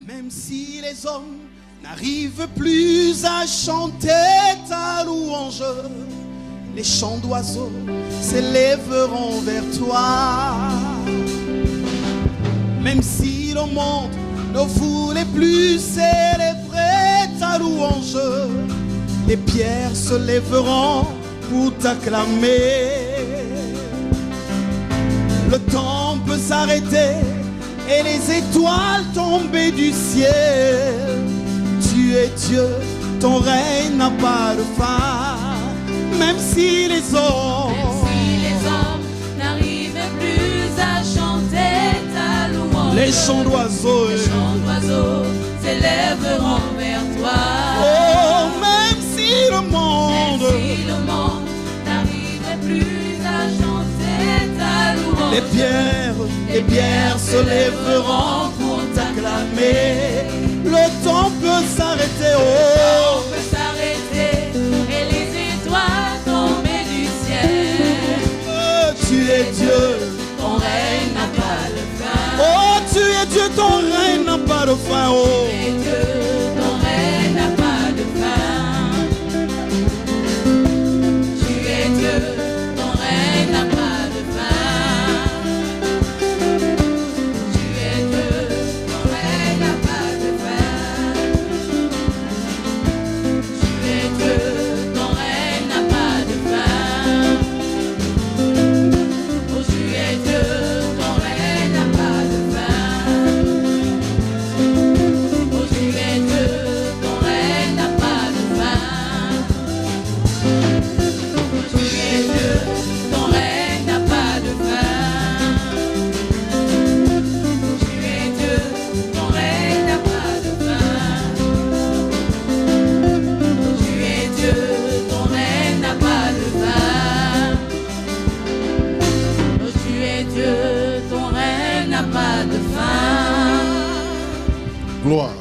Même si les hommes n'arrivent plus à chanter ta louange, les chants d'oiseaux s'élèveront vers toi. Même si le monde ne voulait plus célébrer ta louange, les pierres se lèveront pour t'acclamer. Le temps peut s'arrêter et les étoiles tomber du ciel. Tu es Dieu, ton règne n'a pas de fin. Même si les hommes n'arrivent plus à chanter ta louange, les chants d'oiseaux s'élèveront vers toi. Oh, même si le monde n'arrive plus à chanter ta louange, les pierres se lèveront pour t'acclamer. Le temps peut s'arrêter, oh, et les étoiles tomber du ciel. oh, tu es Dieu, Ton règne n'a pas de fin. oh, tu es Dieu, ton règne n'a pas de fin, oh. Tu es Dieu, ton règne n'a pas de fin. Tu es Dieu, ton règne n'a pas de fin. Tu es Dieu, ton règne n'a pas de fin. Tu es Dieu, ton règne n'a pas de fin. Oh, tu es Dieu, ton règne n'a pas de fin. Oh, tu es Dieu, ton règne n'a pas de fin. Oh, tu es Dieu, ton règne n'a pas de fin. Tu es Dieu, ton règne n'a pas de fin. Tu es Dieu, ton règne n'a pas de fin. Oh, tu es Dieu, ton règne n'a pas de fin. Gloire.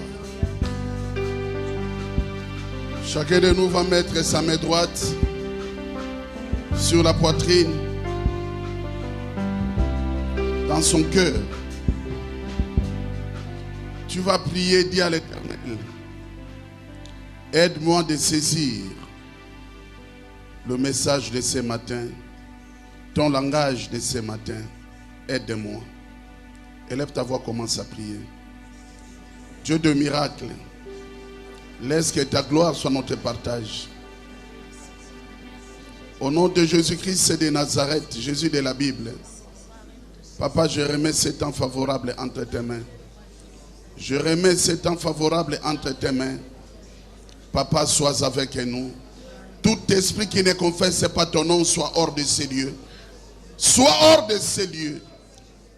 Chacun de nous va mettre sa main droite sur la poitrine, dans son cœur. Tu vas prier, dis à l'Éternel, aide-moi de saisir le message de ce matin, ton langage de ce matin. Aide-moi. Élève ta voix, commence à prier. Dieu de miracles, laisse que ta gloire soit notre partage. Au nom de Jésus-Christ de Nazareth, Jésus de la Bible, Papa, je remets ce temps favorable entre tes mains. Je remets ce temps favorable entre tes mains. Papa, sois avec nous. Tout esprit qui ne confesse pas ton nom soit hors de ces lieux. Sois hors de ces lieux.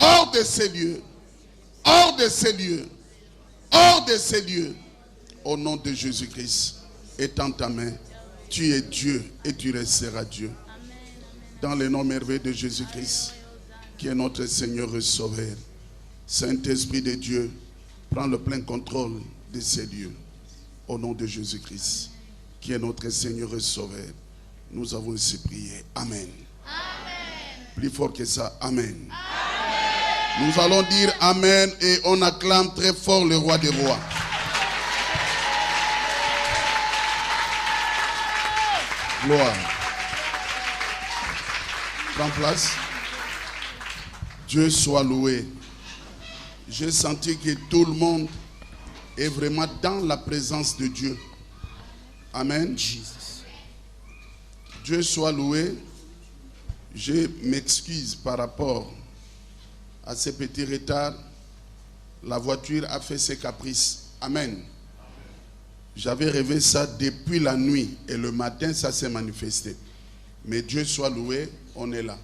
Hors de ces lieux. Hors de ces lieux. Hors de ces lieux. Au nom de Jésus-Christ, étends ta main. Tu es Dieu et tu resteras Dieu. Dans le nom merveilleux de Jésus-Christ, qui est notre Seigneur et Sauveur. Saint-Esprit de Dieu, prends le plein contrôle de ces lieux. Au nom de Jésus-Christ, qui est notre Seigneur et Sauveur. Nous avons ainsi prié. Amen. Amen. Plus fort que ça, Amen. Amen. Nous allons dire Amen et on acclame très fort le roi des rois. Gloire. Prends place. Dieu soit loué. J'ai senti que tout le monde est vraiment dans la présence de Dieu. Amen. Jesus. Dieu soit loué. Je m'excuse par rapport à ce petit retard. La voiture a fait ses caprices. Amen. J'avais rêvé ça depuis la nuit et le matin ça s'est manifesté. Mais Dieu soit loué, on est là.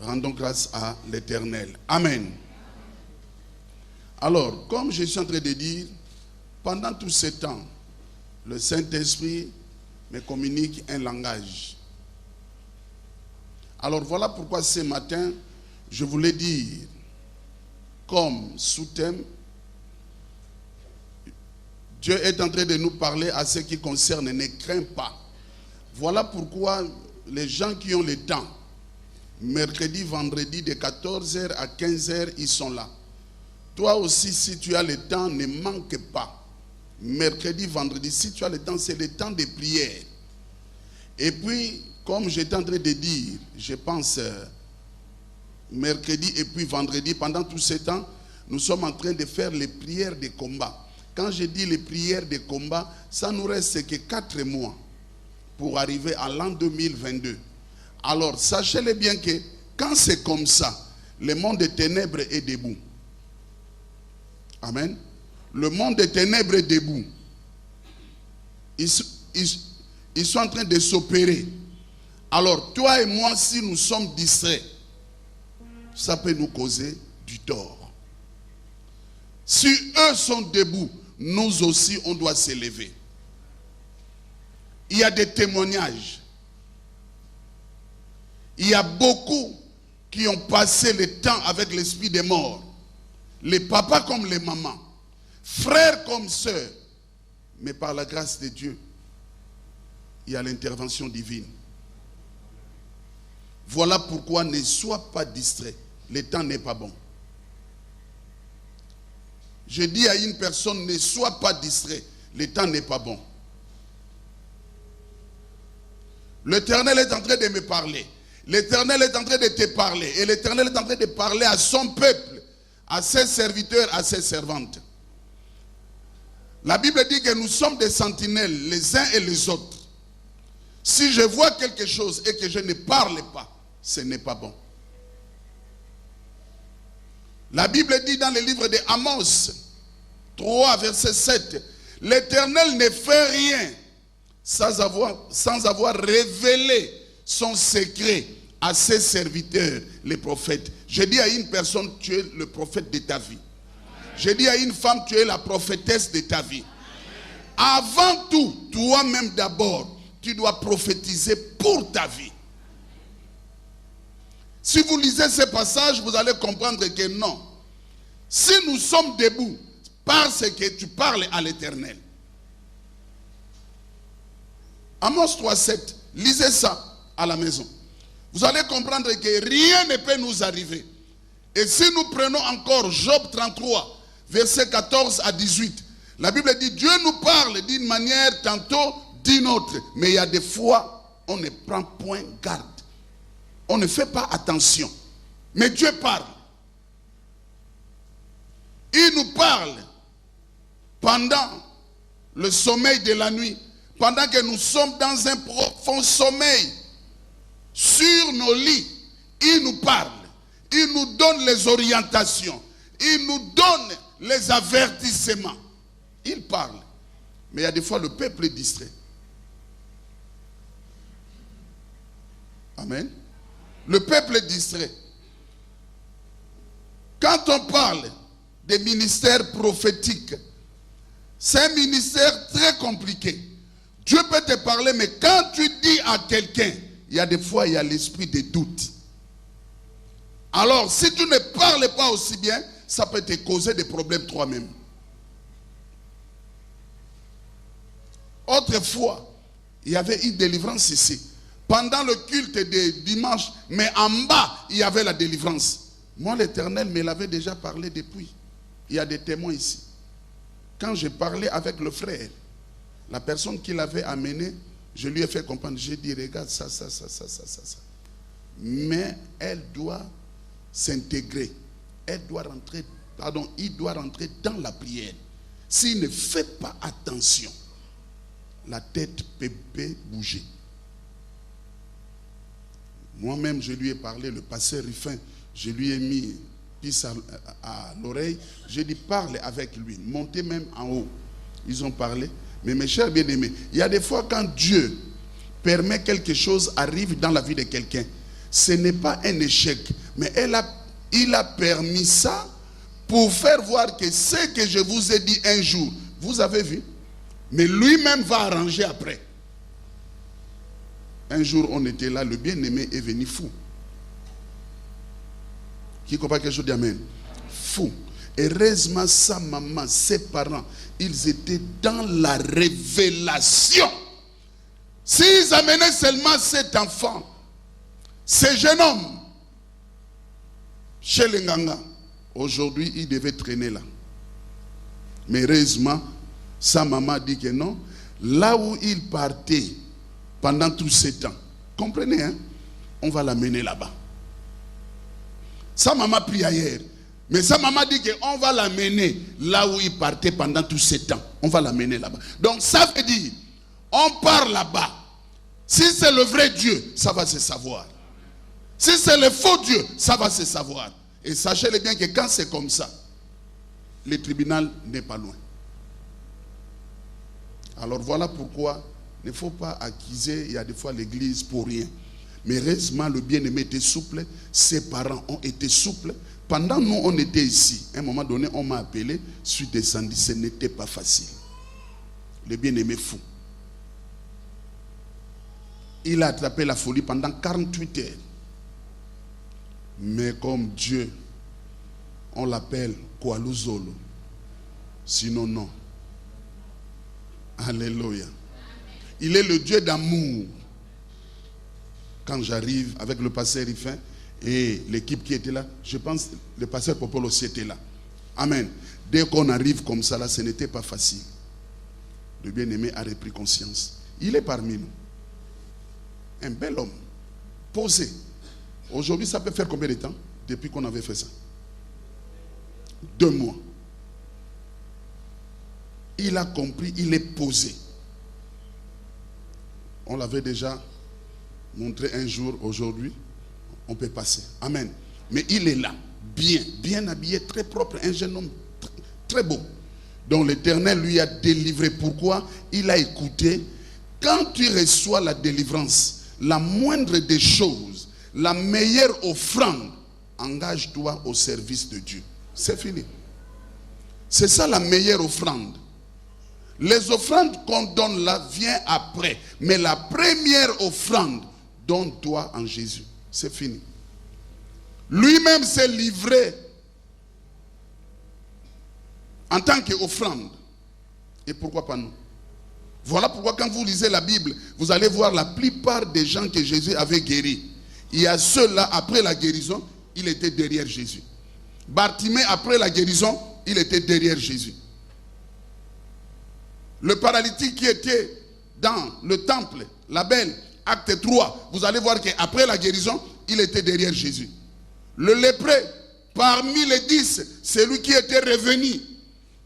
Rendons grâce à l'Éternel. Amen. Alors, comme je suis en train de dire, pendant tout ce temps, le Saint-Esprit me communique un langage. Alors voilà pourquoi ce matin, je voulais dire, comme sous-thème, Dieu est en train de nous parler à ce qui concerne, ne crains pas. Voilà pourquoi les gens qui ont le temps, mercredi, vendredi, de 14h à 15h, ils sont là. Toi aussi, si tu as le temps, ne manque pas. Mercredi, vendredi, si tu as le temps, c'est le temps de prière. Et puis, comme j'étais en train de dire, je pense mercredi et puis vendredi, pendant tout ce temps, nous sommes en train de faire les prières de combat. Quand je dis les prières de combat, ça nous reste que 4 mois pour arriver à l'an 2022. Alors, sachez-le bien que quand c'est comme ça, le monde des ténèbres est debout. Amen. Le monde des ténèbres est debout. Ils sont en train de s'opérer. Alors, toi et moi, si nous sommes distraits, ça peut nous causer du tort. Si eux sont debout, nous aussi, on doit s'élever. Il y a des témoignages. Il y a beaucoup qui ont passé le temps avec l'esprit des morts. Les papas comme les mamans. Frères comme sœurs. Mais par la grâce de Dieu, il y a l'intervention divine. Voilà pourquoi ne sois pas distrait. Le temps n'est pas bon. Je dis à une personne, ne sois pas distrait. Le temps n'est pas bon. L'Éternel est en train de me parler. L'Éternel est en train de te parler. Et l'Éternel est en train de parler à son peuple, à ses serviteurs, à ses servantes. La Bible dit que nous sommes des sentinelles, les uns et les autres. Si je vois quelque chose et que je ne parle pas, ce n'est pas bon. La Bible dit dans le livre de Amos 3, verset 7, l'Éternel ne fait rien sans avoir révélé son secret à ses serviteurs, les prophètes. Je dis à une personne, tu es le prophète de ta vie. Je dis à une femme, tu es la prophétesse de ta vie. Avant tout, toi-même d'abord, tu dois prophétiser pour ta vie. Si vous lisez ce passage, vous allez comprendre que non. Si nous sommes debout, parce que tu parles à l'Éternel. Amos 3,7, lisez ça à la maison. Vous allez comprendre que rien ne peut nous arriver. Et si nous prenons encore Job 33, versets 14 à 18, la Bible dit, Dieu nous parle d'une manière, tantôt d'une autre. Mais il y a des fois, on ne prend point garde. On ne fait pas attention. Mais Dieu parle. Il nous parle pendant le sommeil de la nuit, pendant que nous sommes dans un profond sommeil, sur nos lits. Il nous parle. Il nous donne les orientations. Il nous donne les avertissements. Il parle. Mais il y a des fois le peuple est distrait. Amen. Le peuple est distrait. Quand on parle des ministères prophétiques, c'est un ministère très compliqué. Dieu peut te parler, mais quand tu dis à quelqu'un, il y a des fois, il y a l'esprit de doute. Alors, si tu ne parles pas aussi bien, ça peut te causer des problèmes toi-même. Autrefois, il y avait une délivrance ici. Pendant le culte de dimanche, mais en bas, il y avait la délivrance. Moi, l'Éternel me l'avait déjà parlé depuis. Il y a des témoins ici. Quand j'ai parlé avec le frère, la personne qui l'avait amené, je lui ai fait comprendre. J'ai dit, regarde ça. Mais elle doit s'intégrer. Elle doit rentrer, il doit rentrer dans la prière. S'il ne fait pas attention, la tête peut bouger. Moi-même, je lui ai parlé, le pasteur Ruffin, je lui ai mis pisse à l'oreille. J'ai dit, parle avec lui. Montez même en haut. Ils ont parlé. Mais mes chers bien-aimés, il y a des fois quand Dieu permet quelque chose arrive dans la vie de quelqu'un, ce n'est pas un échec. Mais il a permis ça pour faire voir que ce que je vous ai dit un jour, vous avez vu. Mais lui-même va arranger après. Un jour, on était là, le bien-aimé est venu fou. Qui comprend quelque chose d'amen? Fou. Heureusement, sa maman, ses parents, ils étaient dans la révélation. S'ils amenaient seulement cet enfant, ce jeune homme, chez les Nganga, Aujourd'hui, il devait traîner là. Mais heureusement, sa maman dit que non. Là où il partait pendant tous ces temps, comprenez, hein, on va l'amener là-bas. Sa maman prie ailleurs. Mais sa maman dit qu'on va l'amener là où il partait pendant tous ces temps. On va l'amener là-bas. Donc ça veut dire, on part là-bas. Si c'est le vrai Dieu, ça va se savoir. Si c'est le faux Dieu, ça va se savoir. Et sachez-le bien que quand c'est comme ça, le tribunal n'est pas loin. Alors voilà pourquoi il ne faut pas accuser, il y a des fois l'église pour rien. Mais heureusement, le bien-aimé était souple, ses parents ont été souples. Pendant nous, on était ici. À un moment donné, on m'a appelé, je suis descendu, ce n'était pas facile. Le bien-aimé fou. Il a attrapé la folie pendant 48 heures. Mais comme Dieu, on l'appelle Kwaluzolo. Sinon, non. Alléluia. Il est le Dieu d'amour. Quand j'arrive avec le pasteur Rifin et l'équipe qui était là, je pense que le pasteur Popolo aussi était là. Amen. Dès qu'on arrive comme ça, là, ce n'était pas facile. Le bien-aimé a repris conscience. Il est parmi nous. Un bel homme. Posé. Aujourd'hui, ça peut faire combien de temps depuis qu'on avait fait ça? 2 mois. Il a compris, il est posé. On l'avait déjà montré un jour, aujourd'hui, on peut passer. Amen. Mais il est là, bien habillé, très propre, un jeune homme très beau. Donc l'Éternel lui a délivré. Pourquoi? Il a écouté. Quand tu reçois la délivrance, la moindre des choses, la meilleure offrande, engage-toi au service de Dieu. C'est fini. C'est ça la meilleure offrande. Les offrandes qu'on donne là viennent après. Mais la première offrande, donne-toi en Jésus. C'est fini. Lui-même s'est livré en tant qu'offrande. Et pourquoi pas nous? Voilà pourquoi quand vous lisez la Bible, vous allez voir la plupart des gens que Jésus avait guéris. Il y a ceux-là, après la guérison, il était derrière Jésus. Bartimée, après la guérison, il était derrière Jésus. Le paralytique qui était dans le temple, la belle, acte 3, vous allez voir qu'après la guérison, il était derrière Jésus. Le lépreux, parmi les 10, c'est lui qui était revenu.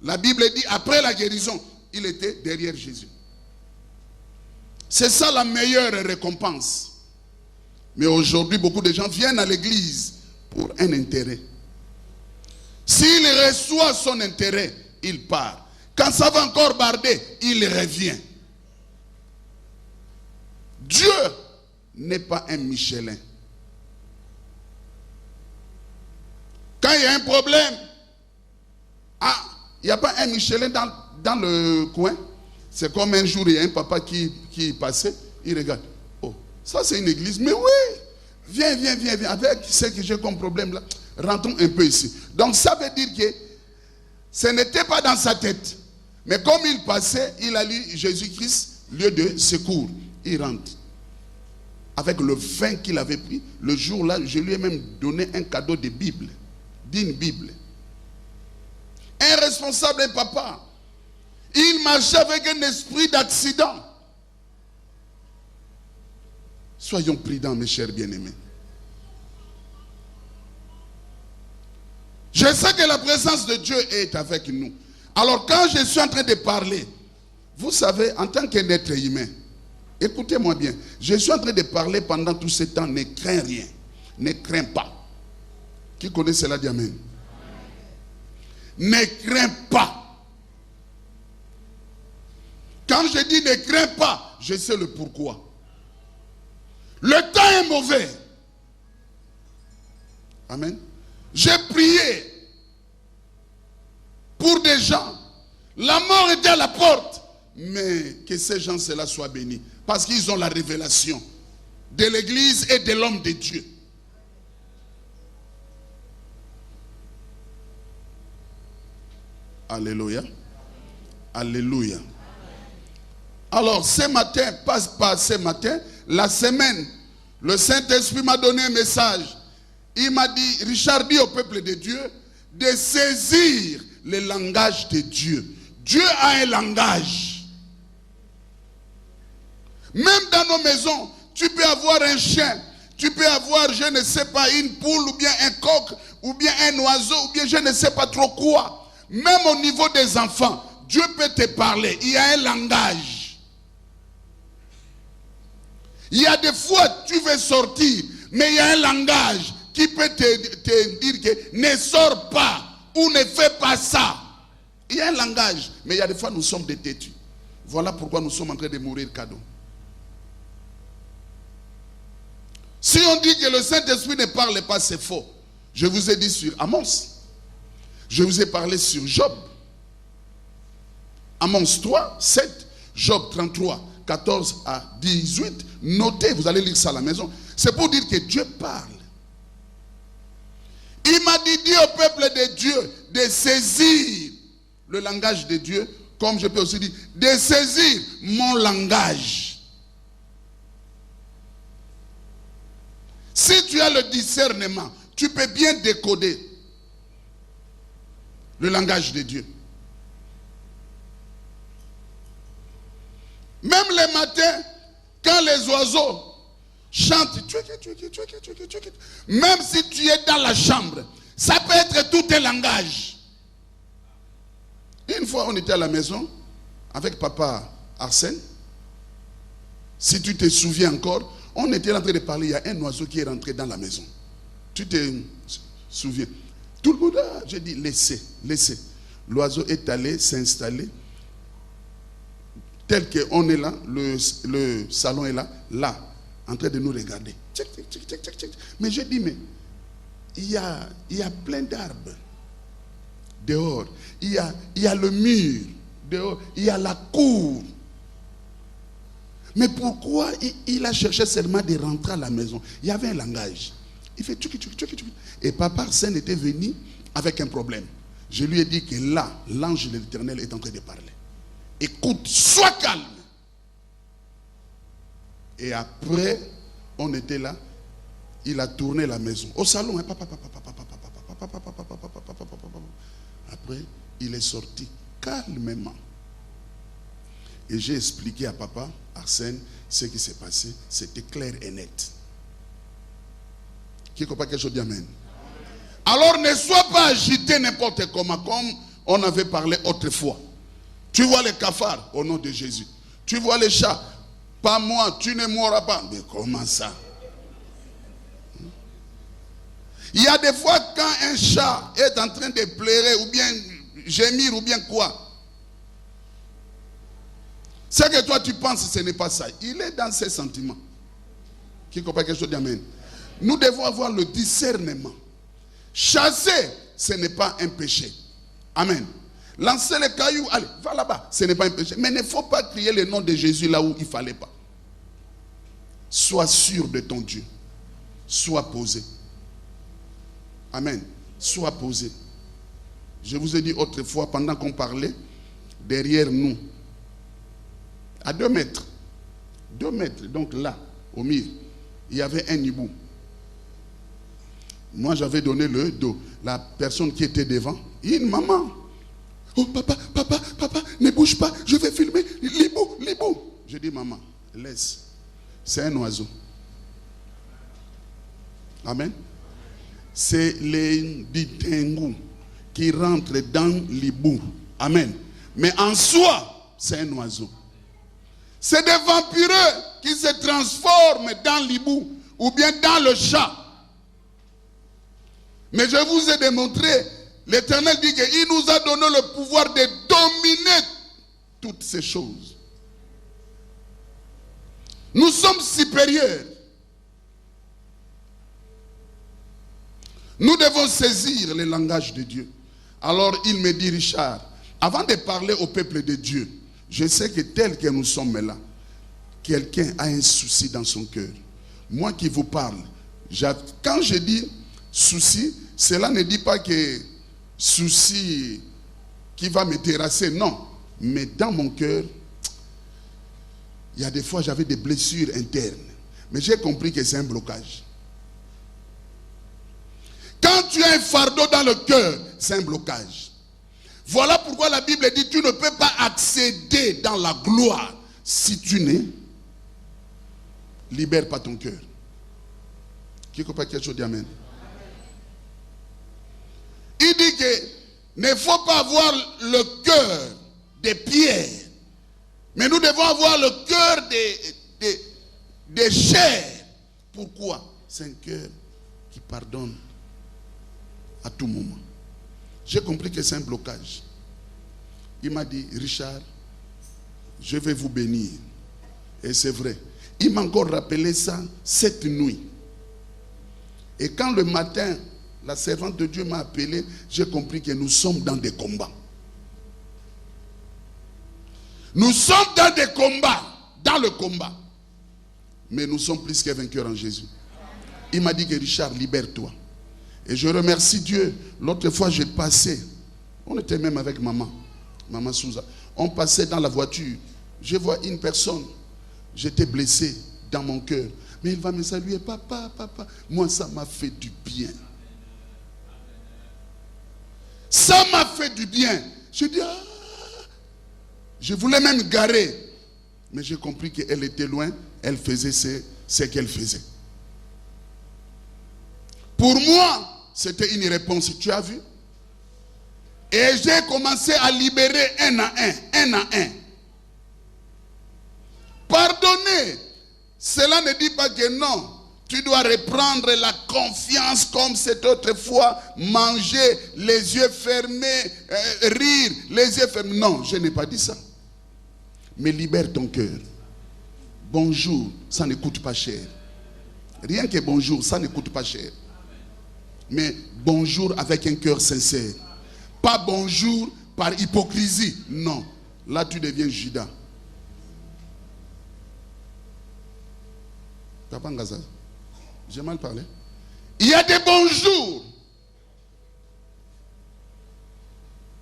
La Bible dit, après la guérison, il était derrière Jésus. C'est ça la meilleure récompense. Mais aujourd'hui, beaucoup de gens viennent à l'église pour un intérêt. S'il reçoit son intérêt, il part. Quand ça va encore barder, il revient. Dieu n'est pas un Michelin. Quand il y a un problème, il n'y a pas un Michelin dans le coin. C'est comme un jour, il y a un papa qui passait, il regarde. Oh, ça c'est une église. Mais oui, viens. Avec ce que j'ai comme problème là, rentrons un peu ici. Donc ça veut dire que ce n'était pas dans sa tête. Mais comme il passait, il a lu Jésus-Christ, lieu de secours. Il rentre. Avec le vin qu'il avait pris, le jour-là, je lui ai même donné un cadeau de Bible. D'une Bible. Un responsable, un papa. Il marchait avec un esprit d'accident. Soyons prudents, mes chers bien-aimés. Je sais que la présence de Dieu est avec nous. Alors quand je suis en train de parler, vous savez, en tant qu'un être humain, écoutez-moi bien, je suis en train de parler pendant tout ce temps, ne crains rien, ne crains pas. Qui connaît cela, dit Amen. Ne crains pas. Quand je dis ne crains pas, je sais le pourquoi. Le temps est mauvais. Amen. J'ai prié pour des gens. La mort était à la porte. Mais que ces gens-là soient bénis. Parce qu'ils ont la révélation de l'église et de l'homme de Dieu. Alléluia. Alléluia. Alors ce matin, pas ce matin, la semaine, le Saint-Esprit m'a donné un message. Il m'a dit, Richard, dis au peuple de Dieu de saisir le langage de Dieu. Dieu a un langage. Même dans nos maisons, tu peux avoir un chien, tu peux avoir, je ne sais pas, une poule, ou bien un coq, ou bien un oiseau, ou bien je ne sais pas trop quoi. Même au niveau des enfants, Dieu peut te parler. Il y a un langage. Il y a des fois, tu veux sortir, mais il y a un langage qui peut te dire que ne sors pas ou ne fais pas ça. Il y a un langage, mais il y a des fois, nous sommes des têtus. Voilà pourquoi nous sommes en train de mourir cadeau. Si on dit que le Saint-Esprit ne parle pas, c'est faux. Je vous ai dit sur Amos. Je vous ai parlé sur Job. Amos 3, 7, Job 33, 14 à 18. Notez, vous allez lire ça à la maison. C'est pour dire que Dieu parle. Il m'a dit au peuple de Dieu de saisir le langage de Dieu, comme je peux aussi dire, de saisir mon langage. Si tu as le discernement, tu peux bien décoder le langage de Dieu. Même le matin, quand les oiseaux chantent, même si tu es dans la chambre, ça peut être tout un langage. Une fois, on était à la maison avec papa Arsène. Si tu te souviens encore, on était en train de parler, il y a un oiseau qui est rentré dans la maison. Tu te souviens? Tout le monde a, j'ai dit, laissez, laissez. L'oiseau est allé s'installer. Tel qu'on est là, le salon est là, en train de nous regarder. Tchic, tchic, tchic, tchic, tchic. Mais j'ai dit, mais il y a plein d'arbres dehors. Il y a le mur dehors. Il y a la cour. Mais pourquoi il a cherché seulement de rentrer à la maison? Il y avait un langage. Il fait tchouki, tchouki, tchouki, tchouki. Et papa Arsène était venu avec un problème. Je lui ai dit que là, l'ange de l'Éternel est en train de parler. Écoute, sois calme. Et après, on était là. Il a tourné la maison. Au salon. Après, il est sorti calmement. Et j'ai expliqué à papa Arsène ce qui s'est passé. C'était clair et net. Qui comprend quelque chose d'Amen? Alors ne sois pas agité n'importe comment, comme on avait parlé autrefois. Tu vois les cafards au nom de Jésus. Tu vois les chats. Pas moi, tu ne mourras pas. Mais comment ça? Il y a des fois quand un chat est en train de pleurer ou bien gémir ou bien quoi. Ce que toi tu penses, ce n'est pas ça. Il est dans ses sentiments. Qui comprend quelque chose d'Amen? Nous devons avoir le discernement. Chasser, ce n'est pas un péché. Amen. Lancer les cailloux, allez, va là-bas, ce n'est pas un péché. Mais il ne faut pas crier le nom de Jésus là où il ne fallait pas. Sois sûr de ton Dieu. Sois posé. Amen. Sois posé. Je vous ai dit autrefois, pendant qu'on parlait, derrière nous, à 2 mètres, donc là, au mur, il y avait un hibou. Moi, j'avais donné le dos. La personne qui était devant, une maman. Oh, papa, ne bouge pas, je vais filmer. L'hibou. Je dis, maman, laisse. C'est un oiseau. Amen. C'est les Ditengu qui rentrent dans l'hibou. Amen. Mais en soi, c'est un oiseau. C'est des vampireux qui se transforment dans l'hibou ou bien dans le chat. Mais je vous ai démontré, l'Éternel dit qu'il nous a donné le pouvoir de dominer toutes ces choses. Nous sommes supérieurs. Nous devons saisir le langage de Dieu. Alors il me dit, Richard, avant de parler au peuple de Dieu, je sais que tel que nous sommes là, quelqu'un a un souci dans son cœur. Moi qui vous parle, quand je dis souci, cela ne dit pas que souci qui va me terrasser, non. Mais dans mon cœur, il y a des fois j'avais des blessures internes. Mais j'ai compris que c'est un blocage. Quand tu as un fardeau dans le cœur, c'est un blocage. Voilà pourquoi la Bible dit, tu ne peux pas accéder dans la gloire si tu ne libères pas ton cœur. Qui comprend quelque chose d'Amen? Il dit que ne faut pas avoir le cœur des pierres, mais nous devons avoir le cœur des chairs. Pourquoi? C'est un cœur qui pardonne à tout moment. J'ai compris que c'est un blocage. Il m'a dit, Richard, je vais vous bénir. Et c'est vrai. Il m'a encore rappelé ça cette nuit. Et quand le matin, la servante de Dieu m'a appelé, j'ai compris que nous sommes dans des combats. Nous sommes dans des combats, dans le combat. Mais nous sommes plus que vainqueurs en Jésus. Il m'a dit que Richard, libère-toi. Et je remercie Dieu. L'autre fois, j'ai passé. On était même avec maman Souza. On passait dans la voiture. Je vois une personne. J'étais blessé dans mon cœur. Mais il va me saluer. Papa, papa. Moi, ça m'a fait du bien. Ça m'a fait du bien. Je dis, ah. Je voulais même garer. Mais j'ai compris qu'elle était loin. Elle faisait ce qu'elle faisait. Pour moi, c'était une réponse. Tu as vu? Et j'ai commencé à libérer un à un. Pardonner. Cela ne dit pas que non. Tu dois reprendre la confiance comme cette autre fois. Manger, les yeux fermés, rire, les yeux fermés. Non, je n'ai pas dit ça. Mais libère ton cœur. Bonjour, ça ne coûte pas cher. Rien que bonjour, ça ne coûte pas cher. Mais bonjour avec un cœur sincère. Pas bonjour par hypocrisie. Non. Là, tu deviens Judas. Papa Ngaza, j'ai mal parlé. Il y a des bonjours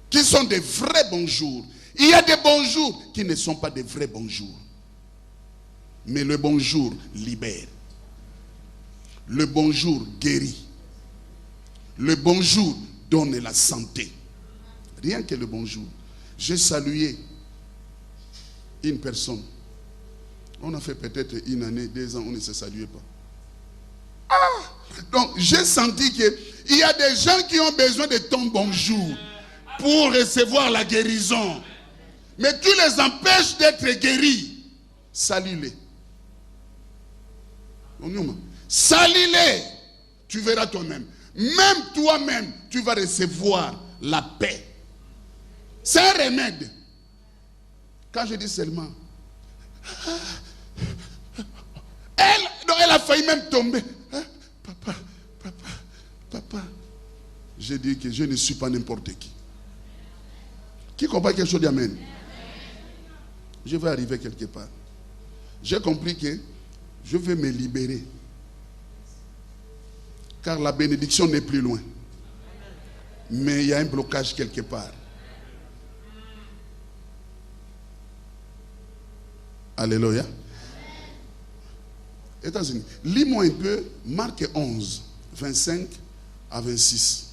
qui sont des vrais bonjours. Il y a des bonjours qui ne sont pas des vrais bonjours. Mais le bonjour libère. Le bonjour guérit. Le bonjour donne la santé. Rien que le bonjour. J'ai salué une personne. On a fait peut-être une année, 2 ans, on ne se saluait pas. Ah! Donc j'ai senti qu'il y a des gens qui ont besoin de ton bonjour pour recevoir la guérison. Mais tu les empêches d'être guéris. Salue-les. Salue-les. Tu verras toi-même. Même toi-même, tu vas recevoir la paix. C'est un remède. Quand je dis seulement, elle a failli même tomber. Papa. J'ai dit que je ne suis pas n'importe qui. Qui comprend quelque chose d'Amen? Je vais arriver quelque part. J'ai compris que je vais me libérer. Car la bénédiction n'est plus loin. Mais il y a un blocage quelque part. Alléluia. États-Unis. Lis-moi un peu Marc 11, 25 à 26.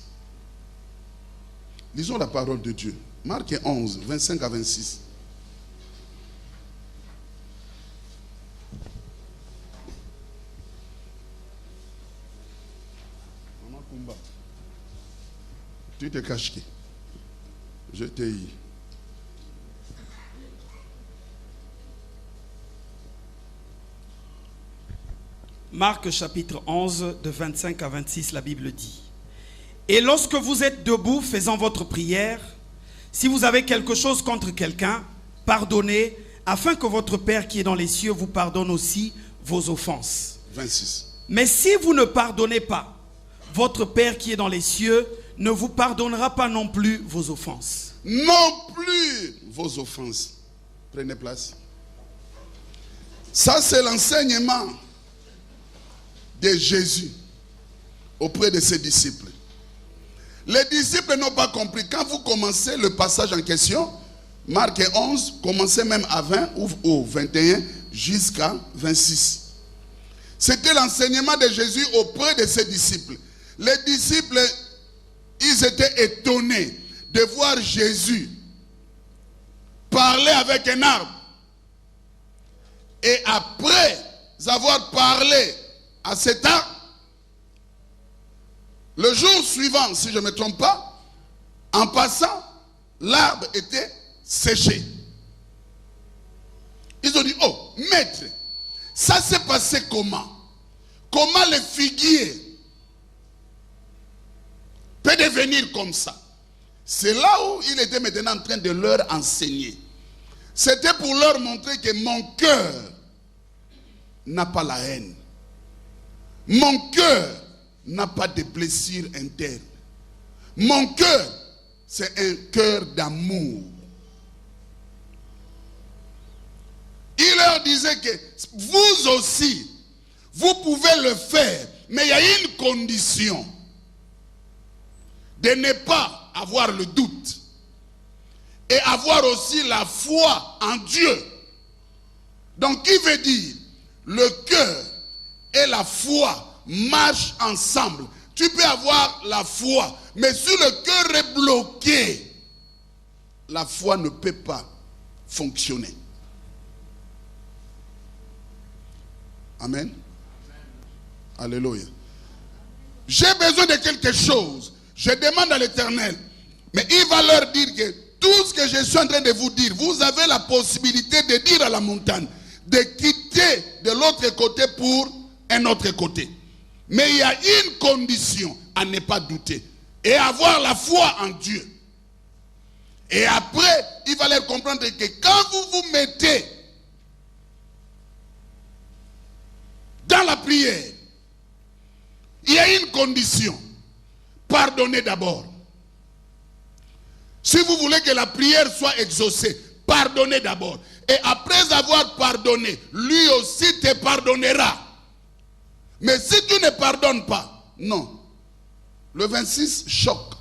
Lisons la parole de Dieu. Marc 11, 25 à 26. Maman Kumba, tu te caches qui? Je t'ai eu. Marc chapitre 11, de 25 à 26, la Bible dit: Et lorsque vous êtes debout faisant votre prière, si vous avez quelque chose contre quelqu'un, pardonnez, afin que votre Père qui est dans les cieux vous pardonne aussi vos offenses. 26. Mais si vous ne pardonnez pas, votre Père qui est dans les cieux ne vous pardonnera pas non plus vos offenses. Non plus vos offenses. Prenez place. Ça, c'est l'enseignement de Jésus auprès de ses disciples. Les disciples n'ont pas compris. Quand vous commencez le passage en question, Marc 11, commencez même à 20 ou 21 jusqu'à 26. C'était l'enseignement de Jésus auprès de ses disciples. les disciples, ils étaient étonnés de voir Jésus parler avec un arbre. Et après avoir parlé à cet arbre, le jour suivant, si je ne me trompe pas, en passant, l'arbre était séché. Ils ont dit, oh, maître, ça s'est passé comment? Comment le figuier peut devenir comme ça? C'est là où il était maintenant en train de leur enseigner. C'était pour leur montrer que mon cœur n'a pas la haine. Mon cœur n'a pas de blessures internes. Mon cœur, c'est un cœur d'amour. Il leur disait que vous aussi, vous pouvez le faire, mais il y a une condition. De ne pas avoir le doute. Et avoir aussi la foi en Dieu. Donc, qui veut dire, le cœur et la foi marchent ensemble. Tu peux avoir la foi, mais si le cœur est bloqué, la foi ne peut pas fonctionner. Amen. Alléluia. J'ai besoin de quelque chose. Je demande à l'Éternel. Mais il va leur dire que tout ce que je suis en train de vous dire, vous avez la possibilité de dire à la montagne, de quitter de l'autre côté pour un autre côté. Mais il y a une condition à ne pas douter. Et avoir la foi en Dieu. Et après, il va leur comprendre que quand vous vous mettez dans la prière, il y a une condition. Pardonnez d'abord. Si vous voulez que la prière soit exaucée, pardonnez d'abord. Et après avoir pardonné, lui aussi te pardonnera. Mais si tu ne pardonnes pas, non. Le 26 choque.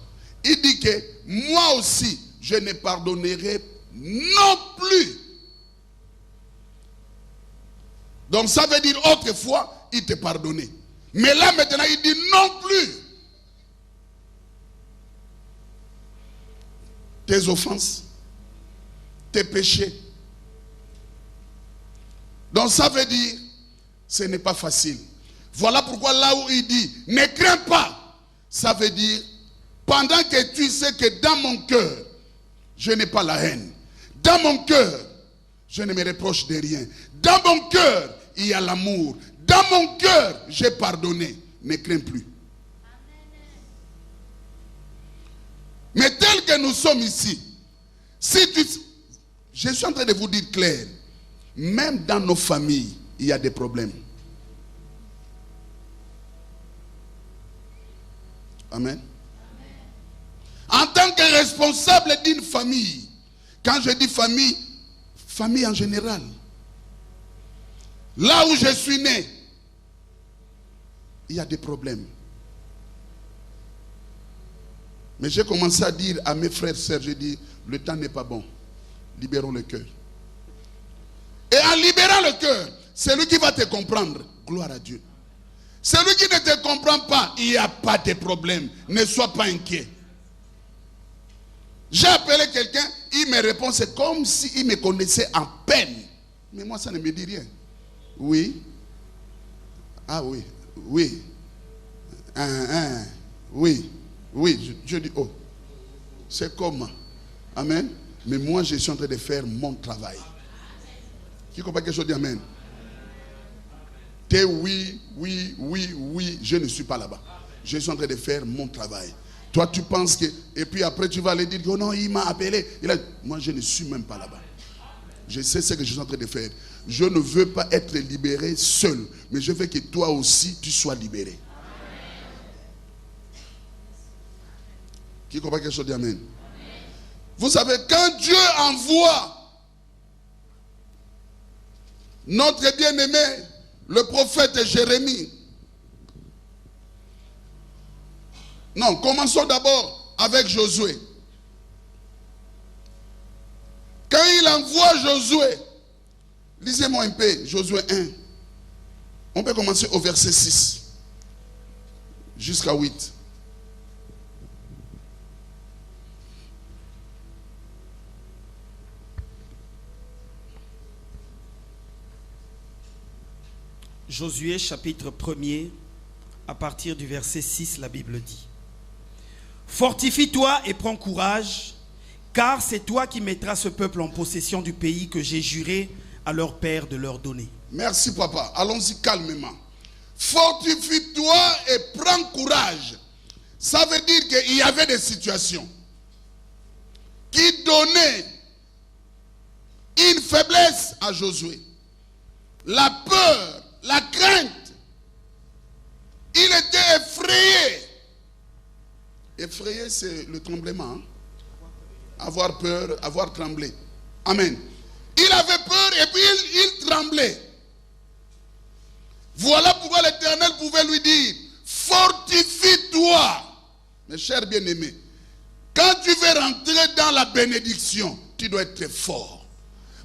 Il dit que moi aussi, je ne pardonnerai non plus. Donc ça veut dire autrefois, il te pardonnait. Mais là maintenant, il dit non plus. Tes offenses, tes péchés. Donc ça veut dire, ce n'est pas facile. Voilà pourquoi là où il dit, ne crains pas, ça veut dire, pendant que tu sais que dans mon cœur, je n'ai pas la haine. Dans mon cœur, je ne me reproche de rien. Dans mon cœur, il y a l'amour. Dans mon cœur, j'ai pardonné. Ne crains plus. Mais tel que nous sommes ici, je suis en train de vous dire clair, même dans nos familles, il y a des problèmes. Amen. En tant que responsable d'une famille, quand je dis famille, famille en général, là où je suis né, il y a des problèmes. Mais j'ai commencé à dire à mes frères et sœurs, j'ai dit, le temps n'est pas bon. Libérons le cœur. Et en libérant le cœur, c'est lui qui va te comprendre. Gloire à Dieu. Celui qui ne te comprend pas, il n'y a pas de problème. Ne sois pas inquiet. J'ai appelé quelqu'un, il me répond, c'est comme s'il me connaissait en peine. Mais moi, ça ne me dit rien. Oui. Ah oui. Oui. Oui. Oui. Je dis, oh. C'est comment? Amen. Mais moi, je suis en train de faire mon travail. Qui comprend quelque chose? Dit amen. T'es oui, je ne suis pas là-bas. Je suis en train de faire mon travail. Toi, tu penses que... Et puis après, tu vas aller dire, oh non, il m'a appelé. Moi, je ne suis même pas là-bas. Je sais ce que je suis en train de faire. Je ne veux pas être libéré seul. Mais je veux que toi aussi, tu sois libéré. Qui comprend quelque chose? Dit amen. Vous savez, quand Dieu envoie notre bien-aimé, le prophète Jérémie. Non, commençons d'abord avec Josué. Quand il envoie Josué, lisez-moi un peu, Josué 1. On peut commencer au verset 6. jusqu'à 8. Josué chapitre 1er, à partir du verset 6, la Bible dit: Fortifie-toi et prends courage, car c'est toi qui mettras ce peuple en possession du pays que j'ai juré à leur père de leur donner. Merci papa, allons-y calmement. Fortifie-toi et prends courage. Ça veut dire qu'il y avait des situations qui donnaient une faiblesse à Josué. La peur, la crainte. Il était effrayé. Effrayé, c'est le tremblement. Hein? Avoir peur, avoir tremblé. Amen. Il avait peur et puis il tremblait. Voilà pourquoi l'Éternel pouvait lui dire: fortifie-toi. Mes chers bien-aimés, quand tu veux rentrer dans la bénédiction, tu dois être fort.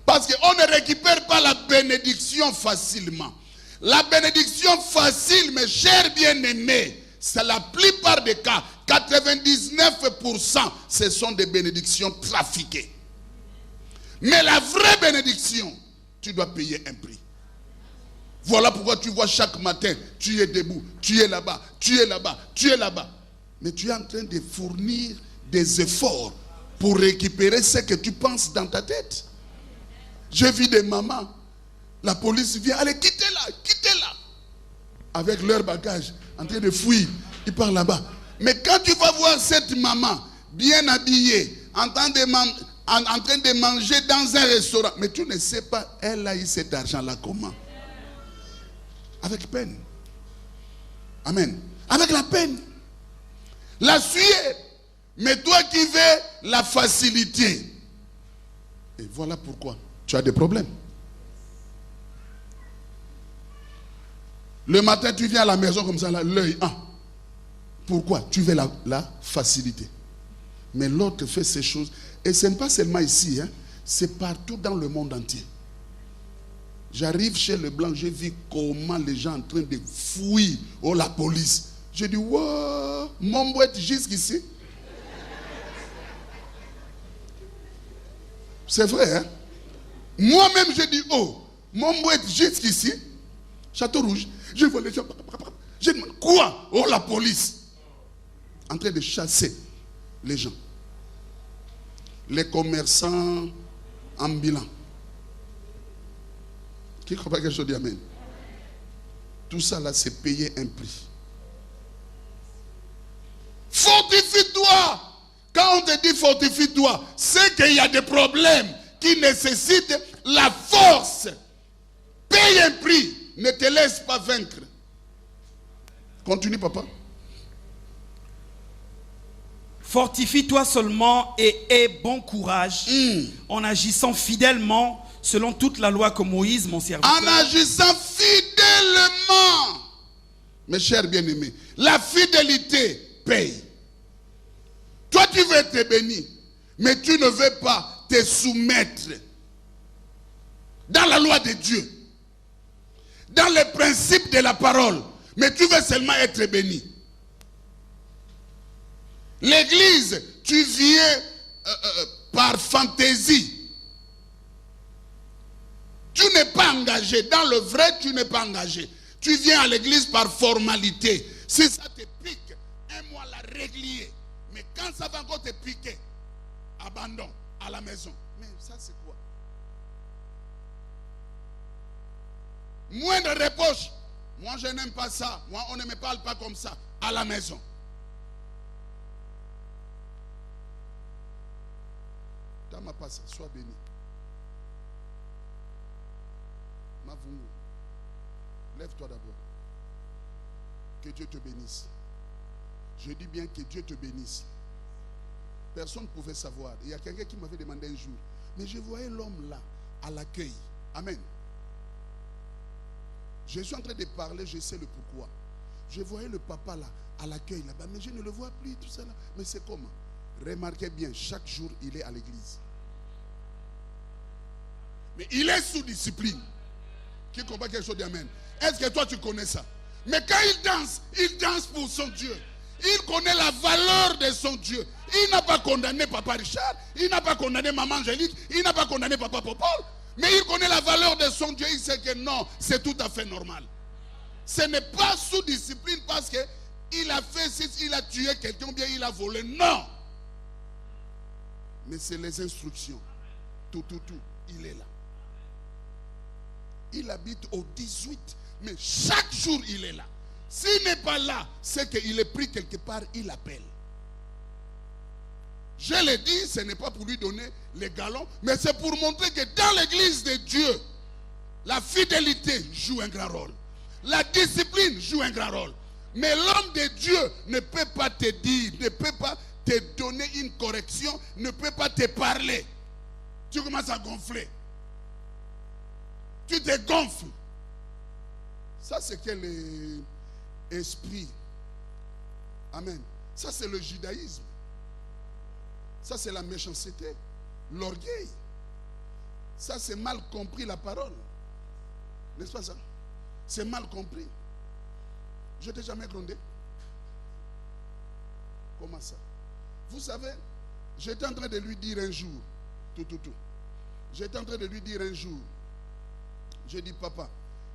Parce qu'on ne récupère pas la bénédiction facilement. La bénédiction facile, mes chers bien-aimés, c'est la plupart des cas, 99%, ce sont des bénédictions trafiquées. Mais la vraie bénédiction, tu dois payer un prix. Voilà pourquoi tu vois chaque matin, tu es debout, tu es là-bas, tu es là-bas, tu es là-bas. Mais tu es en train de fournir des efforts pour récupérer ce que tu penses dans ta tête. J'ai vu des mamans, la police vient, allez, quittez-la, quittez-la. Avec leur bagage, en train de fuir, ils partent là-bas. Mais quand tu vas voir cette maman, bien habillée, en train de manger dans un restaurant, mais tu ne sais pas, elle a eu cet argent-là comment? Avec peine. Amen. Avec la peine. La sueur. Mais toi qui veux la facilité. Et voilà pourquoi tu as des problèmes. Le matin, tu viens à la maison comme ça, l'œil. Pourquoi? Tu veux la facilité. Mais l'autre fait ces choses. Et ce n'est pas seulement ici. Hein, c'est partout dans le monde entier. J'arrive chez le blanc, j'ai vu comment les gens en train de fuir. Oh, la police. J'ai dit, wow, mon boîte jusqu'ici. C'est vrai, hein? Moi-même, j'ai dit, oh, mon boîte jusqu'ici. Château Rouge. Je vois les gens. Je demande, quoi? Oh, la police. En train de chasser les gens. Les commerçants ambulants. Qui ne croit pas quelque chose dit amen? Tout ça là, c'est payer un prix. Fortifie-toi. Quand on te dit fortifie-toi, c'est qu'il y a des problèmes qui nécessitent la force. Paye un prix. Ne te laisse pas vaincre. Continue, papa. Fortifie-toi seulement et aie bon courage en agissant fidèlement selon toute la loi que Moïse, mon serviteur. En agissant fidèlement. Mes chers bien-aimés, la fidélité paye. Toi, tu veux être béni, mais tu ne veux pas te soumettre dans la loi de Dieu, dans les principes de la parole, mais tu veux seulement être béni. L'église, tu viens par fantaisie. Tu n'es pas engagé. Dans le vrai, tu n'es pas engagé. Tu viens à l'église par formalité. Si ça te pique, aime-moi la régler. Mais quand ça va encore te piquer, abandon à la maison. Mais ça, c'est quoi? Moins de reproche. Moi, je n'aime pas ça. Moi, on ne me parle pas comme ça. À la maison. Tama passe, sois béni. Mavungu, lève-toi d'abord. Que Dieu te bénisse. Je dis bien que Dieu te bénisse. Personne ne pouvait savoir. Il y a quelqu'un qui m'avait demandé un jour. Mais je voyais l'homme là, à l'accueil. Amen. Je suis en train de parler, je sais le pourquoi. Je voyais le papa là, à l'accueil là-bas, mais je ne le vois plus, tout ça là. Mais c'est comment? Remarquez bien, chaque jour il est à l'église. Mais il est sous discipline. Qui comprend quelque chose d'Amen? Est-ce que toi tu connais ça? Mais quand il danse pour son Dieu. Il connaît la valeur de son Dieu. Il n'a pas condamné Papa Richard, il n'a pas condamné Maman Angélique, il n'a pas condamné Papa Popol. Mais il connaît la valeur de son Dieu. Il sait que non, c'est tout à fait normal. Ce n'est pas sous discipline parce qu'il a fait, il a tué quelqu'un ou bien il a volé. Non. Mais c'est les instructions. Tout, il est là. Il habite au 18. Mais chaque jour, il est là. S'il n'est pas là, c'est qu'il est pris quelque part, il appelle. Je l'ai dit, ce n'est pas pour lui donner les galons, mais c'est pour montrer que dans l'église de Dieu, la fidélité joue un grand rôle. La discipline joue un grand rôle. Mais l'homme de Dieu ne peut pas te dire, ne peut pas te donner une correction, ne peut pas te parler. Tu commences à gonfler. Tu te gonfles. Ça, c'est quel esprit. Amen. Ça, c'est le judaïsme. Ça, c'est la méchanceté, l'orgueil. Ça, c'est mal compris la parole. N'est-ce pas ça? C'est mal compris. Je t'ai jamais grondé. Comment ça? Vous savez, j'étais en train de lui dire un jour, J'étais en train de lui dire un jour, j'ai dit, papa,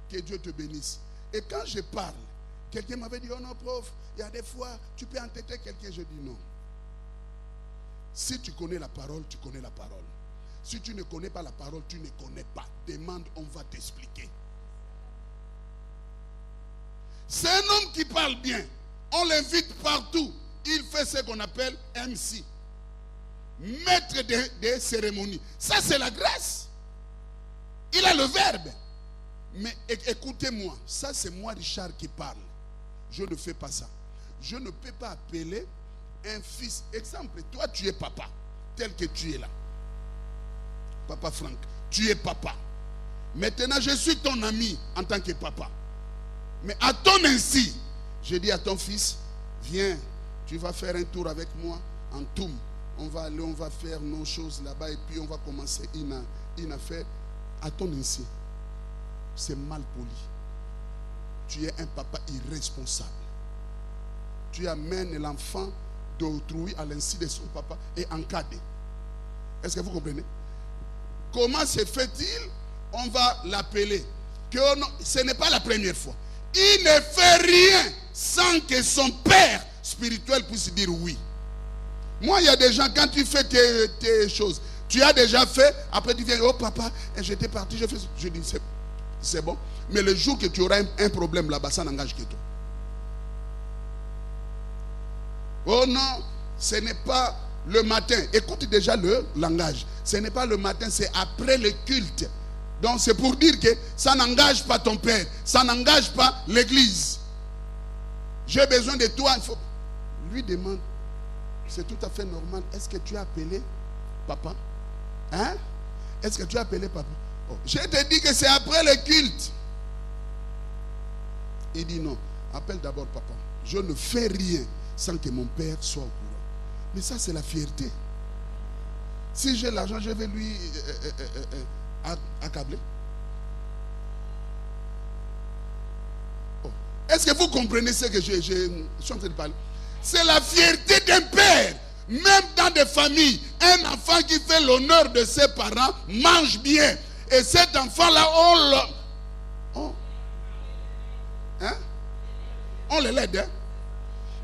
que Dieu te bénisse. Et quand je parle, quelqu'un m'avait dit, oh non, prof, il y a des fois, tu peux entêter quelqu'un. Je dis non. Si tu connais la parole, tu connais la parole. Si tu ne connais pas la parole, tu ne connais pas. Demande, on va t'expliquer. C'est un homme qui parle bien. On l'invite partout. Il fait ce qu'on appelle MC. Maître des cérémonies. Ça, c'est la grâce. Il a le verbe. Mais écoutez-moi, ça c'est moi Richard qui parle. Je ne fais pas ça. Je ne peux pas appeler un fils. Exemple, toi tu es papa, tel que tu es là. Papa Franck, tu es papa. Maintenant je suis ton ami en tant que papa. Mais à ton ainsi, je dis à ton fils, viens, tu vas faire un tour avec moi en Toum. On va aller, on va faire nos choses là-bas et puis on va commencer une affaire. À ton ainsi. C'est mal poli. Tu es un papa irresponsable. Tu amènes l'enfant d'autrui à l'insu de son papa et encadré. Est-ce que vous comprenez? Comment se fait-il? On va l'appeler. Ce n'est pas la première fois. Il ne fait rien sans que son père spirituel puisse dire oui. Moi, il y a des gens, quand tu fais tes choses, tu as déjà fait, après tu viens, oh papa, j'étais parti, je fais ça. Je dis, c'est bon. Mais le jour que tu auras un problème là-bas, ça n'engage que toi. Oh non, ce n'est pas le matin. Écoute déjà le langage. Ce n'est pas le matin, c'est après le culte. Donc c'est pour dire que ça n'engage pas ton père. Ça n'engage pas l'église. J'ai besoin de toi. Il faut... Lui demande, c'est tout à fait normal. Est-ce que tu as appelé papa? Hein? Est-ce que tu as appelé papa? Oh, je te dis que c'est après le culte. Il dit non. Appelle d'abord papa. Je ne fais rien sans que mon père soit au courant. Mais ça, c'est la fierté. Si j'ai l'argent, je vais lui accabler. Oh. Est-ce que vous comprenez ce que je suis en train de parler? C'est la fierté d'un père. Même dans des familles, un enfant qui fait l'honneur de ses parents mange bien. Et cet enfant-là, on l'aide. Hein?